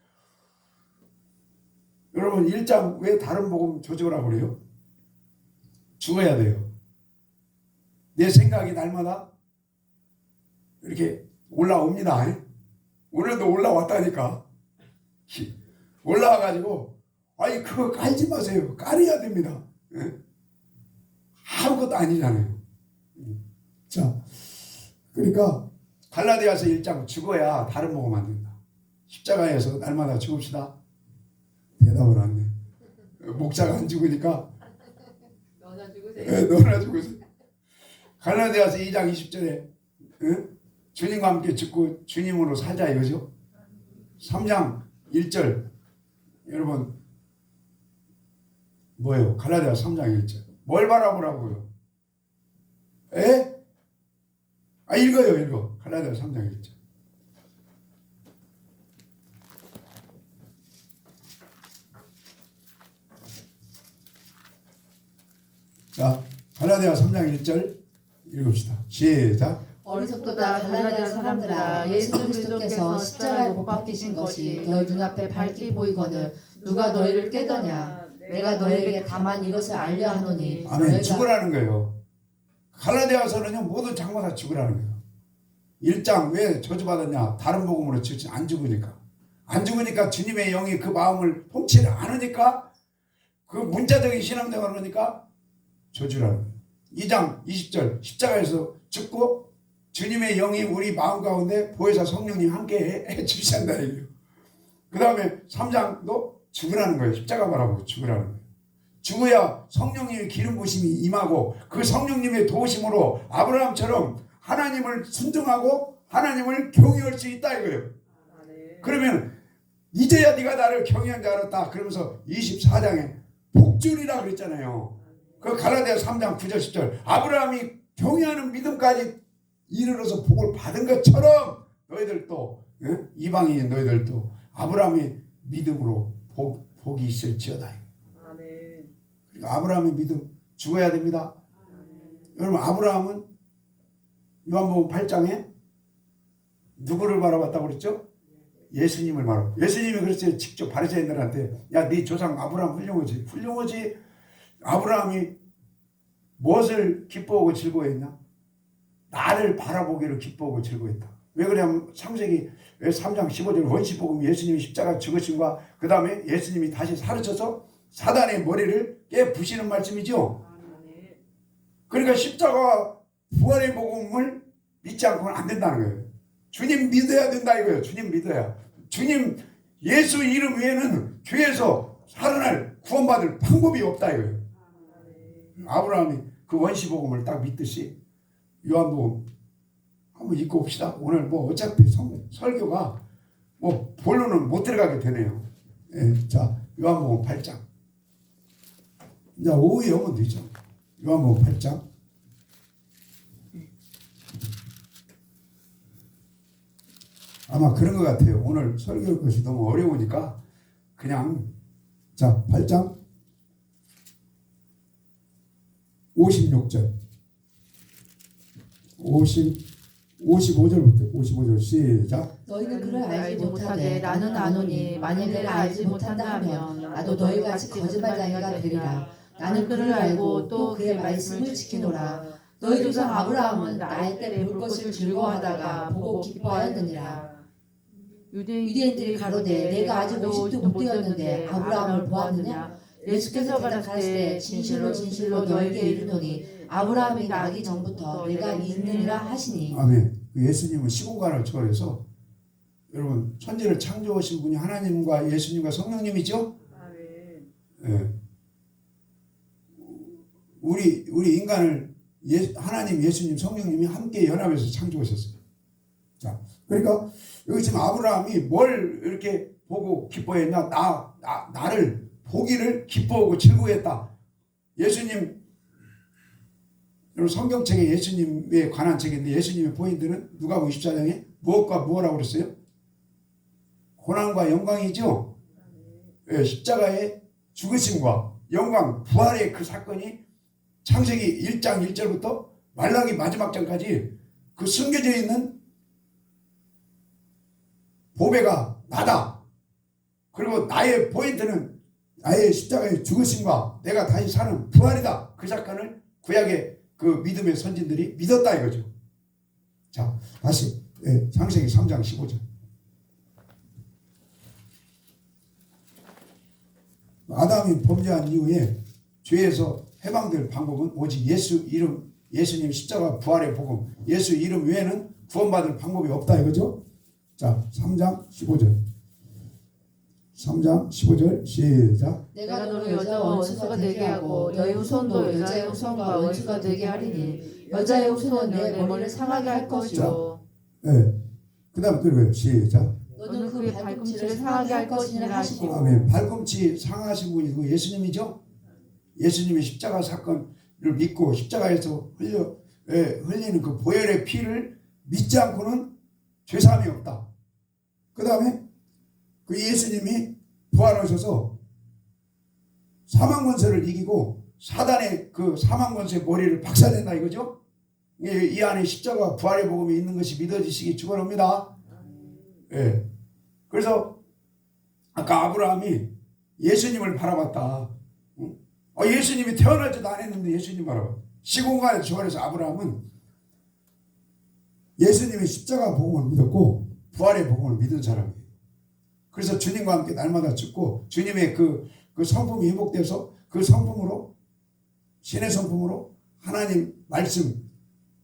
여러분 1장 왜 다른 복음 조직을 그래요? 죽어야 돼요. 내 생각이 날마다 이렇게 올라옵니다. 오늘도 올라왔다니까. 올라와가지고 그거 깔지 마세요. 깔아야 됩니다. 아무것도 아니잖아요. 자, 그러니까 갈라디아서 1장 죽어야 다른 복음 안 된다. 십자가에서 날마다 죽읍시다. 대답을 안 해. 목자가 안 죽으니까 너나 죽으세요. 너나 죽으세요. 갈라디아서 2장 20절에 주님과 함께 죽고 주님으로 살자 이거죠. 3장 1절 여러분 뭐예요? 갈라디아서 3장 1절 뭘 바라보라고요? 읽어. 갈라디아서 3장 1절 자, 갈라디아서 3장 1절 읽읍시다. 시작. 어리석도다 갈라디아 사람들아 예수 그리스도께서 십자가에 못 박히신 것이 너희 눈앞에 밝게 보이거늘 누가 너희를 깨더냐. 내가 너희에게 다만 이것을 알려 하노니 아멘. 죽으라는 거예요. 갈라디아서는요 모든 장마다 죽으라는 거예요. 1장 왜 저주받았냐? 다른 복음으로 죽지 안 죽으니까. 안 죽으니까 주님의 영이 그 마음을 통치를 안 하니까 그 문자적인 신앙생활을 하니까 저주라는 거예요. 2장 20절 십자가에서 죽고 주님의 영이 우리 마음 가운데 보혜사 성령님 함께 해주신다 이거예요. 그 다음에 3장도 죽으라는 거예요. 십자가 바라보고 죽으라는 거예요. 죽어야 성령님의 기름 부심이 임하고 그 성령님의 도우심으로 아브라함처럼 하나님을 순종하고 하나님을 경외할 수 있다 이거예요. 그러면 이제야 네가 나를 경외한 줄 알았다. 그러면서 24장에 복줄이라 그랬잖아요. 그 갈라디아 3장 9절 10절 아브라함이 경외하는 믿음까지 이르러서 복을 받은 것처럼 너희들도 이방인 너희들도 아브라함의 믿음으로 복이 있을지어다. 그러니까 아브라함의 믿음 죽어야 됩니다. 여러분 아브라함은 요한복음 8장에 누구를 바라봤다고 그랬죠? 예수님을 바라. 예수님이 그랬어요. 직접 바리새인들한테 야, 네 조상 아브라함 훌륭하지. 아브라함이 무엇을 기뻐하고 즐거워했냐? 나를 바라보기를 기뻐하고 즐거워했다. 왜 그러냐면 창세기 3장 15절 원시복음 예수님이 십자가 죽으심과 그 다음에 예수님이 다시 사르쳐서 사단의 머리를 깨부시는 말씀이죠. 그러니까 십자가 부활의 복음을 믿지 않고는 안 된다는 거예요. 주님 믿어야 된다 이거예요. 주님 믿어야. 주님 예수 이름 외에는 교회에서 살아날 구원받을 방법이 없다 이거예요. 아브라함이 그 원시복음을 딱 믿듯이 요한복음 한번 읽고 봅시다. 오늘 뭐 어차피 설교가 뭐 본론은 못 들어가게 되네요. 자, 요한복음 8장. 이제 오후에 오면 되죠. 요한복음 8장. 아마 그런 것 같아요. 오늘 설교할 것이 너무 어려우니까 그냥 자 8장 56절 55절부터 55절 시작. 너희는 그를 알지 못하되 나는 아노니 만일 내가 알지 못한다 하면 나도 너희 같이 거짓말쟁이가 되리라. 나는 그를 알고 또 그의 말씀을 지키노라. 너희 조상 아브라함은 나의 때 볼 것을 즐거워하다가 보고 기뻐하였느니라. 유대인들이 가로되 내가 아직 50도 못 되었는데 아브라함을 보았느냐? 예수께서 가라사대 진실로 진실로 너에게 이르노니 아브라함이 나기 전부터 내가 있느니라 하시니. 아멘. 예수님은 시공간을 초월해서 여러분 천지를 창조하신 분이 하나님과 예수님과 성령님이죠. 예. 우리 인간을 하나님, 예수님, 성령님이 함께 연합해서 창조하셨어요. 자, 그러니까 여기 지금 아브라함이 뭘 이렇게 보고 기뻐했냐? 나를 보기를 기뻐하고 즐거워했다. 예수님, 여러분 성경책에 예수님에 관한 책인데 예수님의 포인트는 누가복음 24장에 무엇과 무엇이라고 그랬어요? 고난과 영광이죠. 예, 십자가의 죽으심과 영광, 부활의 그 사건이 창세기 1장 1절부터 말라기 마지막 장까지 그 숨겨져 있는 보배가 나다. 그리고 나의 포인트는 나의 십자가의 죽으심과 내가 다시 사는 부활이다. 그 사건을 구약의 그 믿음의 선진들이 믿었다 이거죠. 자, 다시 창세기 3장 15절. 아담이 범죄한 이후에 죄에서 해방될 방법은 오직 예수 이름, 예수님 십자가 부활의 복음, 예수 이름 외에는 구원받을 방법이 없다 이거죠. 자, 3장 15절. 3장 15절 시작. 내가 너를 여자와 원수가 되게 하고 너희 후손도 여자의 후손과 원수가 되게 하리니 여자의 후손은 내 머리를 상하게 할 것이요. 네. 그 다음 들어요. 시작. 너는 그의 발꿈치를 상하게 할 것이니라 하시고. 아멘. 발꿈치 상하신 분이 그 예수님이죠. 예수님의 십자가 사건을 믿고 십자가에서 흘리는 그 보혈의 피를 믿지 않고는 죄사함이 없다. 그 다음에 그 예수님이 부활하셔서 사망 권세를 이기고 사단의 그 사망 권세의 머리를 박살낸다 이거죠. 이 안에 십자가 부활의 복음이 있는 것이 믿어지시기 축원합니다. 예. 그래서 아까 아브라함이 예수님을 바라봤다. 예수님이 태어나지도 않았는데 예수님 바라봤다. 시공간에 초월해서 아브라함은 예수님의 십자가 복음을 믿었고 부활의 복음을 믿은 사람이에요. 그래서 주님과 함께 날마다 죽고 주님의 그 성품이 회복돼서 그 성품으로 신의 성품으로 하나님 말씀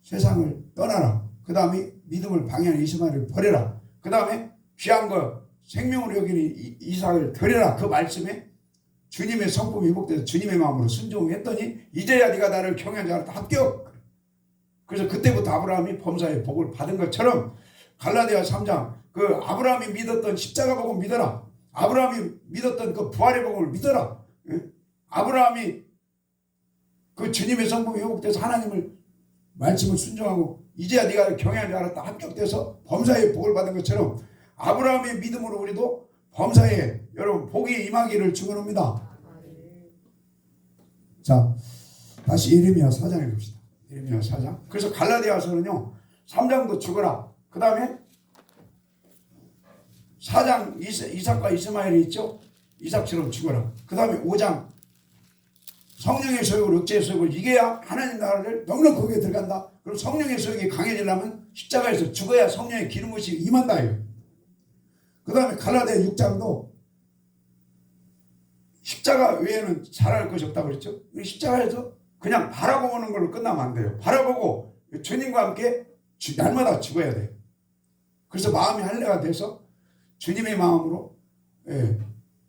세상을 떠나라. 그 다음에 믿음을 방해하는 이스마엘을 버려라. 그 다음에 귀한 거 생명으로 여기는 이삭을 드려라. 그 말씀에 주님의 성품이 회복돼서 주님의 마음으로 순종했더니 이제야 네가 나를 경외한 줄 알았다. 합격. 그래서 그때부터 아브라함이 범사의 복을 받은 것처럼 갈라디아 3장 그 아브라함이 믿었던 십자가 복음 믿어라. 아브라함이 믿었던 그 부활의 복음을 믿어라. 아브라함이 그 주님의 성품이 회복돼서 하나님을 말씀을 순종하고 이제야 네가 경외한 줄 알았다. 합격돼서 범사의 복을 받은 것처럼 아브라함의 믿음으로 우리도 범사에 여러분 복이 임하기를 축원합니다. 자, 다시 예레미야 4장에 봅시다. 예레미야 4장. 그래서 갈라디아서는요 3장도 죽어라. 그 다음에 4장 이삭과 이스마엘이 있죠. 이삭처럼 죽어라. 그 다음에 5장 성령의 소욕을 억제의 소욕을 이겨야 하나님 나라를 넉넉하게 들어간다. 그럼 성령의 소욕이 강해지려면 십자가에서 죽어야 성령의 기름 부으심이 임한다. 그 다음에 갈라디아 6장도 십자가 외에는 잘할 것이 없다고 그랬죠. 십자가에서 그냥 바라보는 걸로 끝나면 안 돼요. 바라보고 주님과 함께 날마다 죽어야 돼요. 그래서 마음이 할례가 돼서 주님의 마음으로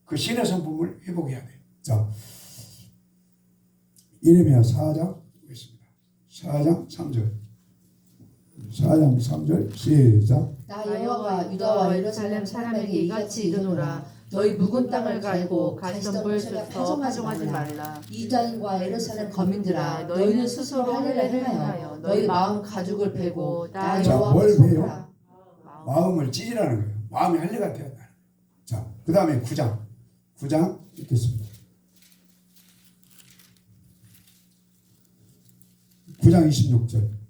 그 신의 성품을 회복해야 돼요. 자, 예레미야 4장 보겠습니다. 4장 3절. 4장 3절 시작. 나 여호와가 유다와 예루살렘 사람에게 이같이 이르노라. 너희 묵은 땅을 갈고 가시덤불에서 파종하지 말라. 유다인과 예루살렘 거민들아, 너희는 스스로 할례를 행하여 너희 마음 가죽을 베고 나 여호와께 속하라. 마음을 찢으라는 거예요. 마음이 할례가 되었다. 자, 그 다음에 9장 읽겠습니다. 9장 26절.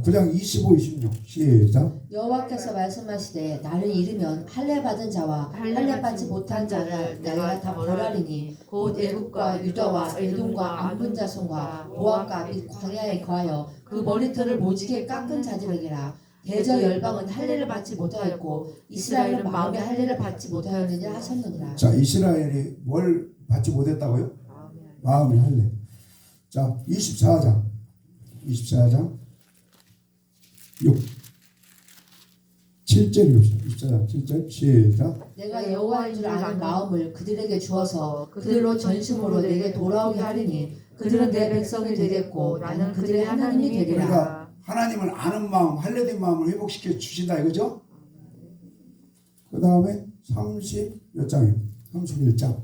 9장 25, 26 시작. 여호와께서 말씀하시되 나를 잃으면 할례 받은 자와 할례 받지 못한 자를 내가 다 벌하리니 곧 애굽과 유다와 에돔과 암분 자손과 모압과 및 광야에 거하여 그 머리털을 모지게 깎은 자들에게라. 대저 열방은 할례를 받지 못하였고 이스라엘은 마음의 할례를 받지 못하였느냐 하셨느니라. 자, 이스라엘이 뭘 받지 못했다고요? 마음의 할례. 자, 24장 6 7절 읽읍시다. 24장 7절 시작. 내가 여호와인 줄 아는 마음을 그들에게 주어서 그들로 전심으로 내게 돌아오게 하리니 그들은 내 백성이 되겠고 나는 그들의 하나님이 되리라. 그러니까 하나님을 아는 마음, 할례된 마음을 회복시켜 주신다 이거죠? 그 다음에 30몇 장이에요? 31장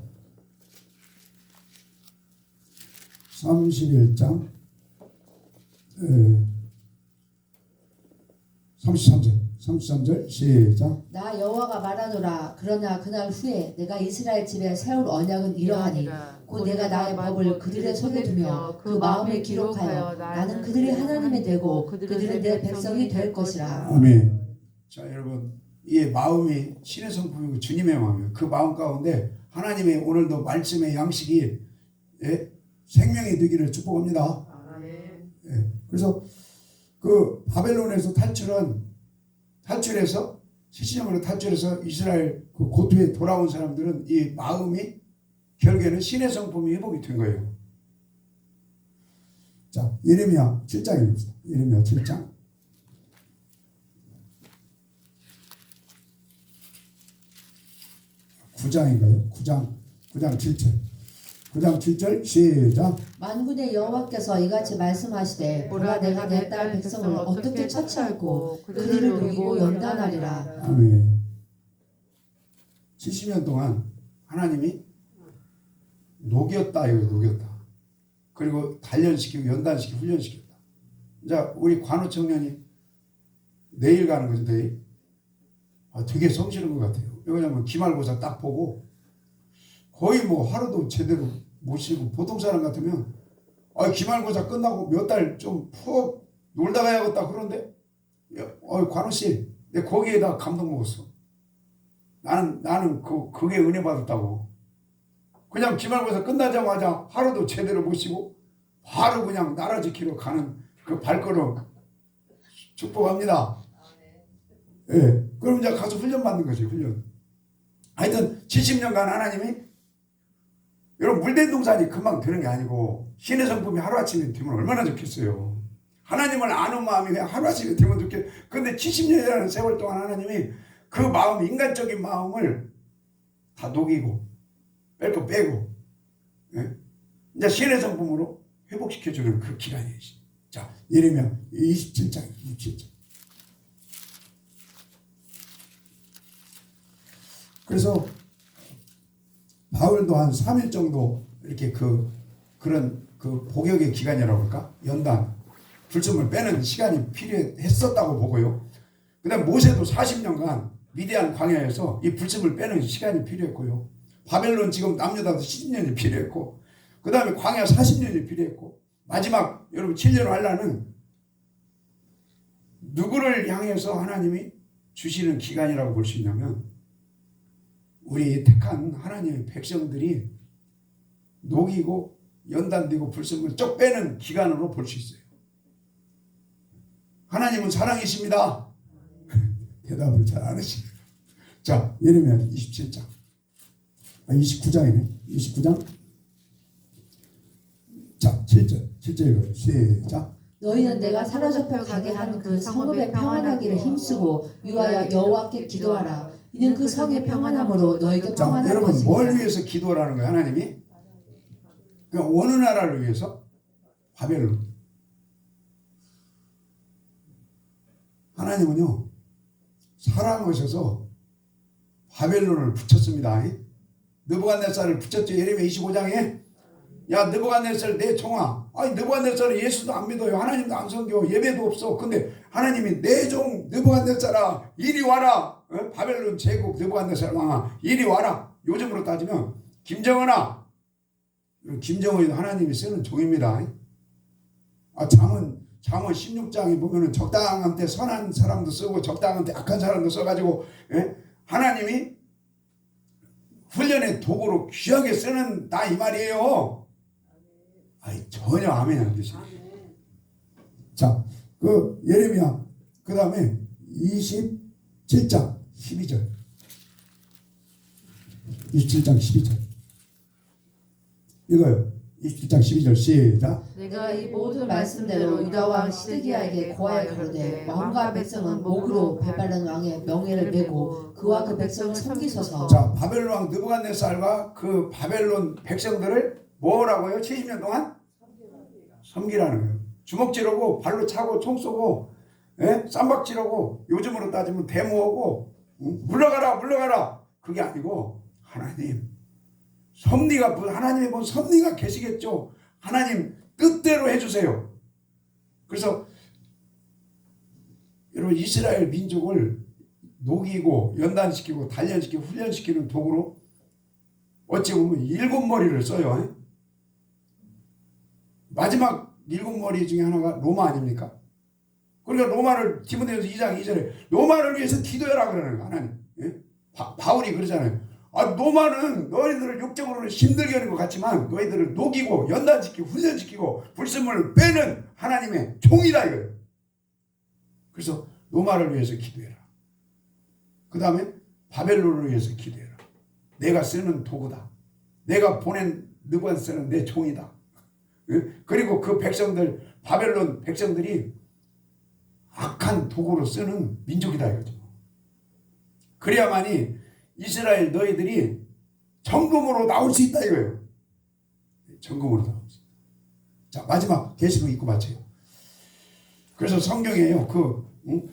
31장 33절 시작. 나 여호와가 말하노라. 그러나 그날 후에 내가 이스라엘 집에 세울 언약은 이러하니 곧 내가 나의 법을 그들의 손에 두며 그 마음에 기록하여 나는 그들의 하나님이 되고 그들은 내 백성이 될 것이라. 아멘. 자, 여러분, 이 마음이 신의 성품이고 주님의 마음이에요. 그 마음 가운데 하나님의 오늘도 말씀의 양식이 생명이 되기를 축복합니다. 그래서 그 바벨론에서 탈출해서 70년으로 탈출해서 이스라엘 그 고토에 돌아온 사람들은 이 마음이 결국에는 신의 성품이 회복이 된 거예요. 자, 예레미야 7장입니다. 예레미야 7장. 9장인가요? 9장 7절. 9장 7절 시작. 만군의 여호와께서 이같이 말씀하시되 보라 내가 내 딸 백성을 어떻게 처치할고 그들을 녹이고 연단하리라. 아멘. 70년 동안 하나님이 녹였다 이거 녹였다. 그리고 단련시키고 연단시키고 훈련시켰다. 자, 우리 관우 청년이 내일 가는 거죠. 내일. 되게 성실한 것 같아요. 왜냐면 기말고사 딱 보고 거의 뭐 하루도 제대로 못 쉬고 보통 사람 같으면 기말고사 끝나고 몇 달 좀 푹 놀다 가야겠다 그런데 관우 씨, 내 거기에다 감동 먹었어. 나는 그게 은혜 받았다고. 그냥 기말고사 끝나자마자 하루도 제대로 못 쉬고 바로 그냥 나라 지키러 가는 그 발걸음 축복합니다. 예. 그럼 이제 가서 훈련 받는 거지, 훈련. 하여튼 70년간 하나님이 여러분 물된 동산이 금방 되는 게 아니고 신의 성품이 하루아침에 되면 얼마나 좋겠어요. 하나님을 아는 마음이 그냥 하루아침에 되면 좋겠어요. 근데 70년이라는 세월 동안 하나님이 그 마음, 인간적인 마음을 다 녹이고 뺄 거 빼고 이제 신의 성품으로 회복시켜주는 그 기간이에요. 자, 예레미야 27장 27장. 그래서 바울도 한 3일 정도 이렇게 그런 복역의 기간이라고 할까? 연단, 불순물 빼는 시간이 필요했었다고 보고요. 그 다음 모세도 40년간 미디안 광야에서 이 불순물 빼는 시간이 필요했고요. 바벨론 지금 남유다도 10년이 필요했고, 그 다음에 광야 40년이 필요했고, 마지막 여러분 7년 환란은 누구를 향해서 하나님이 주시는 기간이라고 볼 수 있냐면 우리 택한 하나님의 백성들이 녹이고 연단되고 불순물 쪽 빼는 기간으로 볼 수 있어요. 하나님은 사랑이십니다. 대답을 잘 안 하시네요. 자, 예레미야 27장. 29장이네. 29장. 자, 7절 시작. 너희는 내가 사로잡혀 가게 한 그 성읍에 평안하기를 힘쓰고 위하여 여호와께 기도하라. 이는 그 성의 평안함으로 너희도 자, 평안할 여러분 것이니라. 뭘 위해서 기도하라는 거예요, 하나님이? 그러니까 어느 나라를 위해서? 바벨론. 하나님은요 사랑하셔서 바벨론을 붙였습니다. 느부갓네살을 붙였죠. 예레미야 25장에 야 느부갓네살 내 종아. 아니 느부갓네살은 예수도 안 믿어요. 하나님도 안 섬겨. 예배도 없어. 근데 하나님이 내 종 느부갓네살아 이리 와라. 바벨론 제국 느부갓네살 왕아 이리 와라. 요즘으로 따지면 김정은아. 김정은이 하나님이 쓰는 종입니다. 잠언 16장에 보면은 적당한 때 선한 사람도 쓰고 적당한 때 악한 사람도 써가지고 하나님이 훈련의 도구로 귀하게 쓰는다 이 말이에요. 전혀 아멘이 안 되시네. 자, 그 예레미야 그 다음에 27장 12절 27장 12절 이거요. 27장 12절 시작. 내가 이 모든 말씀대로 유다 왕 시드기야에게 고하여 가로되 왕과 백성은 목으로 바벨론 왕의 명예를 메고 그와 그 백성을 섬기소서. 자, 바벨론 왕 느부갓네살과 그 바벨론 백성들을 뭐라고요? 70년 동안 섬기라는 거예요. 주먹질하고 발로 차고 총 쏘고 쌈박질하고 요즘으로 따지면 데모하고 물러가라 그게 아니고 하나님 섭리가 하나님의 뭔 섭리가 계시겠죠. 하나님 뜻대로 해주세요. 그래서 여러분 이스라엘 민족을 녹이고 연단시키고 단련시키고 훈련시키는 도구로 어찌 보면 7머리를 써요. 마지막 7머리 중에 하나가 로마 아닙니까? 그러니까 로마를 디모데후서 2장 2절에 로마를 위해서 기도해라 그러는 거예요. 하나님. 바울이 그러잖아요. 로마는 너희들을 육적으로는 힘들게 하는 것 같지만 너희들을 녹이고 연단시키고 훈련시키고 불순물을 빼는 하나님의 종이다 이거예요. 그래서 로마를 위해서 기도해라. 그 다음에 바벨론을 위해서 기도해라. 내가 쓰는 도구다. 내가 보낸 느부갓네살은 내 종이다. 그리고 그 백성들 바벨론 백성들이 악한 도구로 쓰는 민족이다 이거죠. 그래야만이 이스라엘 너희들이 정금으로 나올 수 있다 이거예요. 정금으로 나올 수 있다. 자, 마지막 계시록 읽고 마쳐요. 그래서 성경에요 그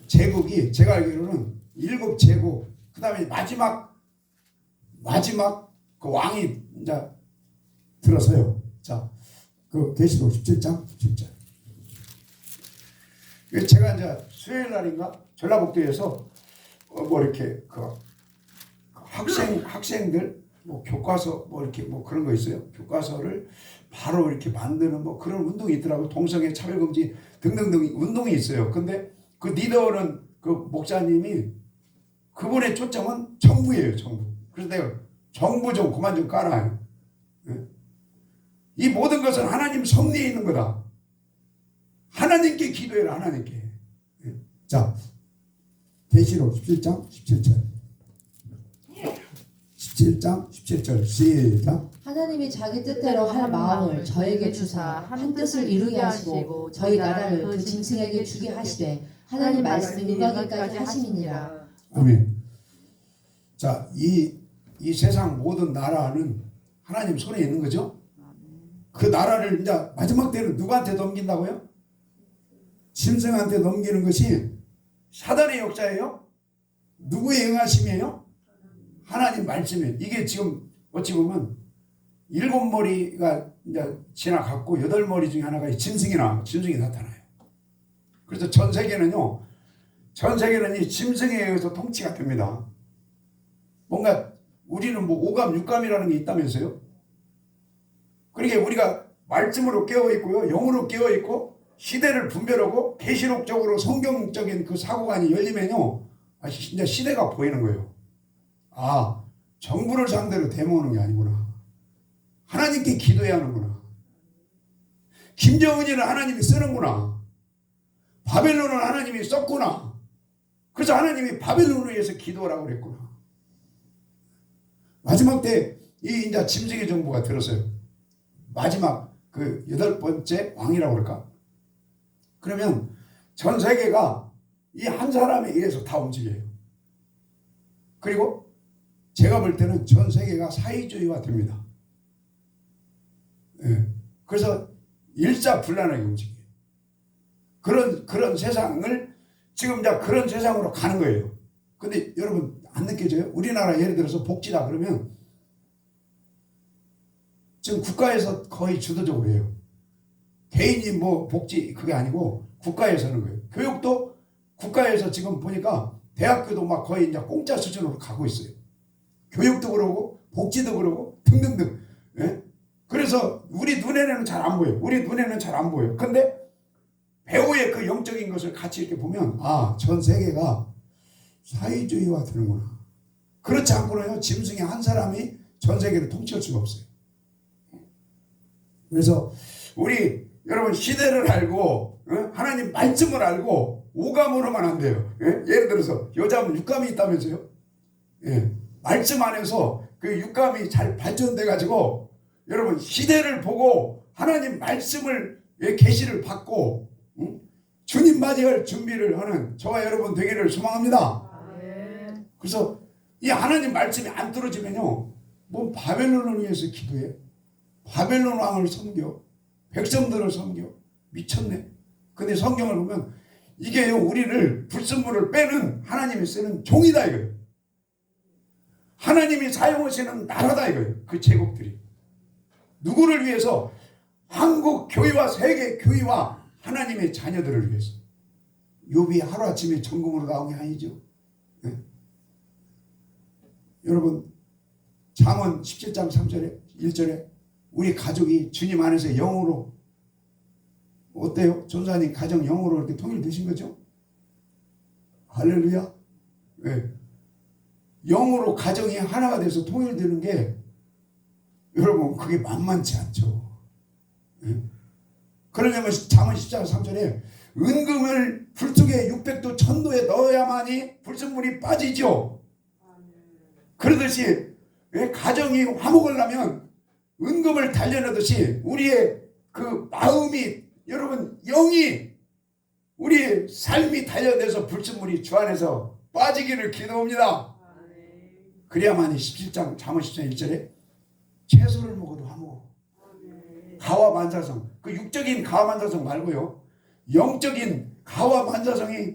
제국이 제가 알기로는 7제국 그 다음에 마지막 그 왕이 이제 들어서요. 자, 그 계시록 17장 17절. 제가 이제 수요일 날인가 전라북도에서 뭐 이렇게 그 학생들 뭐 교과서 뭐 이렇게 뭐 그런 거 있어요. 교과서를 바로 이렇게 만드는 뭐 그런 운동이 있더라고. 동성애 차별금지 등등등 운동이 있어요. 근데 그 리더는 그 목사님이 그분의 초점은 정부예요. 정부. 그래서 내가 정부 좀 그만 좀 깔아요. 이 모든 것은 하나님 섭리에 있는 거다. 하나님께 기도해라. 하나님께. 자, 계시록 17장 17절 17장 17절 시작. 하나님이 자기 뜻대로 할 마음을 저에게 주사 한 뜻을 이루게 하시고 저희 나라를 그 짐승에게 주게 하시되 하나님 말씀이 인과기까지 하심이니라. 아멘. 자, 이 세상 모든 나라는 하나님 손에 있는 거죠. 그 나라를 이제 마지막 때는 누구한테 넘긴다고요? 짐승한테 넘기는 것이 사단의 역사예요? 누구의 응하심이에요? 하나님 말씀이에요. 이게 지금 어찌 보면 7머리가 이제 지나갔고 8머리 중에 하나가 짐승이 나타나요. 그래서 전 세계는 이 짐승에 의해서 통치가 됩니다. 뭔가 우리는 뭐 오감 육감이라는 게 있다면서요. 그러니까 우리가 말씀으로 깨어 있고요, 영으로 깨어 있고 시대를 분별하고 계시록적으로 성경적인 그 사고관이 열리면요, 이제 시대가 보이는 거예요. 정부를 상대로 데모하는 게 아니구나. 하나님께 기도해야 하는구나. 김정은이는 하나님이 쓰는구나. 바벨론은 하나님이 썼구나. 그래서 하나님이 바벨론을 위해서 기도하라고 그랬구나. 마지막 때 이 이제 짐승의 정부가 들었어요. 마지막 그 8번째 왕이라고 그럴까? 그러면 전 세계가 이 한 사람에 의해서 다 움직여요. 그리고 제가 볼 때는 전 세계가 사회주의화 됩니다. 그래서 일사불란하게 움직여요. 그런 세상을 지금 이제 그런 세상으로 가는 거예요. 근데 여러분 안 느껴져요? 우리나라 예를 들어서 복지다 그러면 지금 국가에서 거의 주도적으로 해요. 개인이 뭐 복지 그게 아니고 국가에서 하는 거예요. 교육도 국가에서 지금 보니까 대학교도 막 거의 이제 공짜 수준으로 가고 있어요. 교육도 그러고 복지도 그러고 등등등. 그래서 우리 눈에는 잘 안 보여요. 근데 배후의 그 영적인 것을 같이 이렇게 보면 전 세계가 사회주의화 되는구나. 그렇지 않고는요, 짐승의 한 사람이 전 세계를 통치할 수가 없어요. 그래서 우리 여러분 시대를 알고 하나님 말씀을 알고 오감으로만 안 돼요. 예를 들어서 여자분 육감이 있다면서요. 말씀 안에서 그 육감이 잘 발전돼 가지고 여러분 시대를 보고 하나님 말씀을 계시를 받고 주님 맞이할 준비를 하는 저와 여러분 되기를 소망합니다. 그래서 이 하나님 말씀이 안 떨어지면요, 뭐 바벨론을 위해서 기도해, 바벨론 왕을 섬겨, 백성들을 섬겨, 미쳤네. 근데 성경을 보면 이게 우리를 불순물을 빼는 하나님이 쓰는 종이다 이거예요. 하나님이 사용하시는 나라다 이거예요. 그 제국들이 누구를 위해서? 한국 교회와 세계 교회와 하나님의 자녀들을 위해서. 욥이 하루아침에 전공으로 나온 게 아니죠. 여러분 잠언 17장 3절에 1절에 우리 가족이 주님 안에서 영으로 어때요? 전사님 가정 영으로 이렇게 통일되신 거죠? 할렐루야. 영으로 가정이 하나가 돼서 통일되는 게 여러분 그게 만만치 않죠. 그러려면 잠언 10장 3절에 은금을 불 속에 600도 1000도에 넣어야만이 불순물이 빠지죠. 그러듯이 가정이 화목을 나면 은금을 달려넣듯이 우리의 그 마음이 여러분 영이 우리 삶이 달려내서 불순물이 주 안에서 빠지기를 기도합니다. 그래야만이 17장 잠언 10장 1절에 채소를 먹어도 화목, 가와 만사성, 그 육적인 가와 만사성 말고요, 영적인 가와 만사성이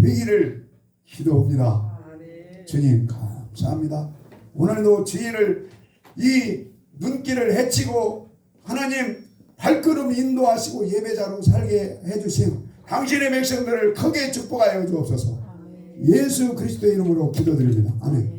되기를 기도합니다. 주님 감사합니다. 오늘도 주의를 이 눈길을 헤치고 하나님 발걸음 인도하시고 예배자로 살게 해주신 당신의 백성들을 크게 축복하여 주옵소서. 예수 그리스도의 이름으로 기도드립니다. 아멘.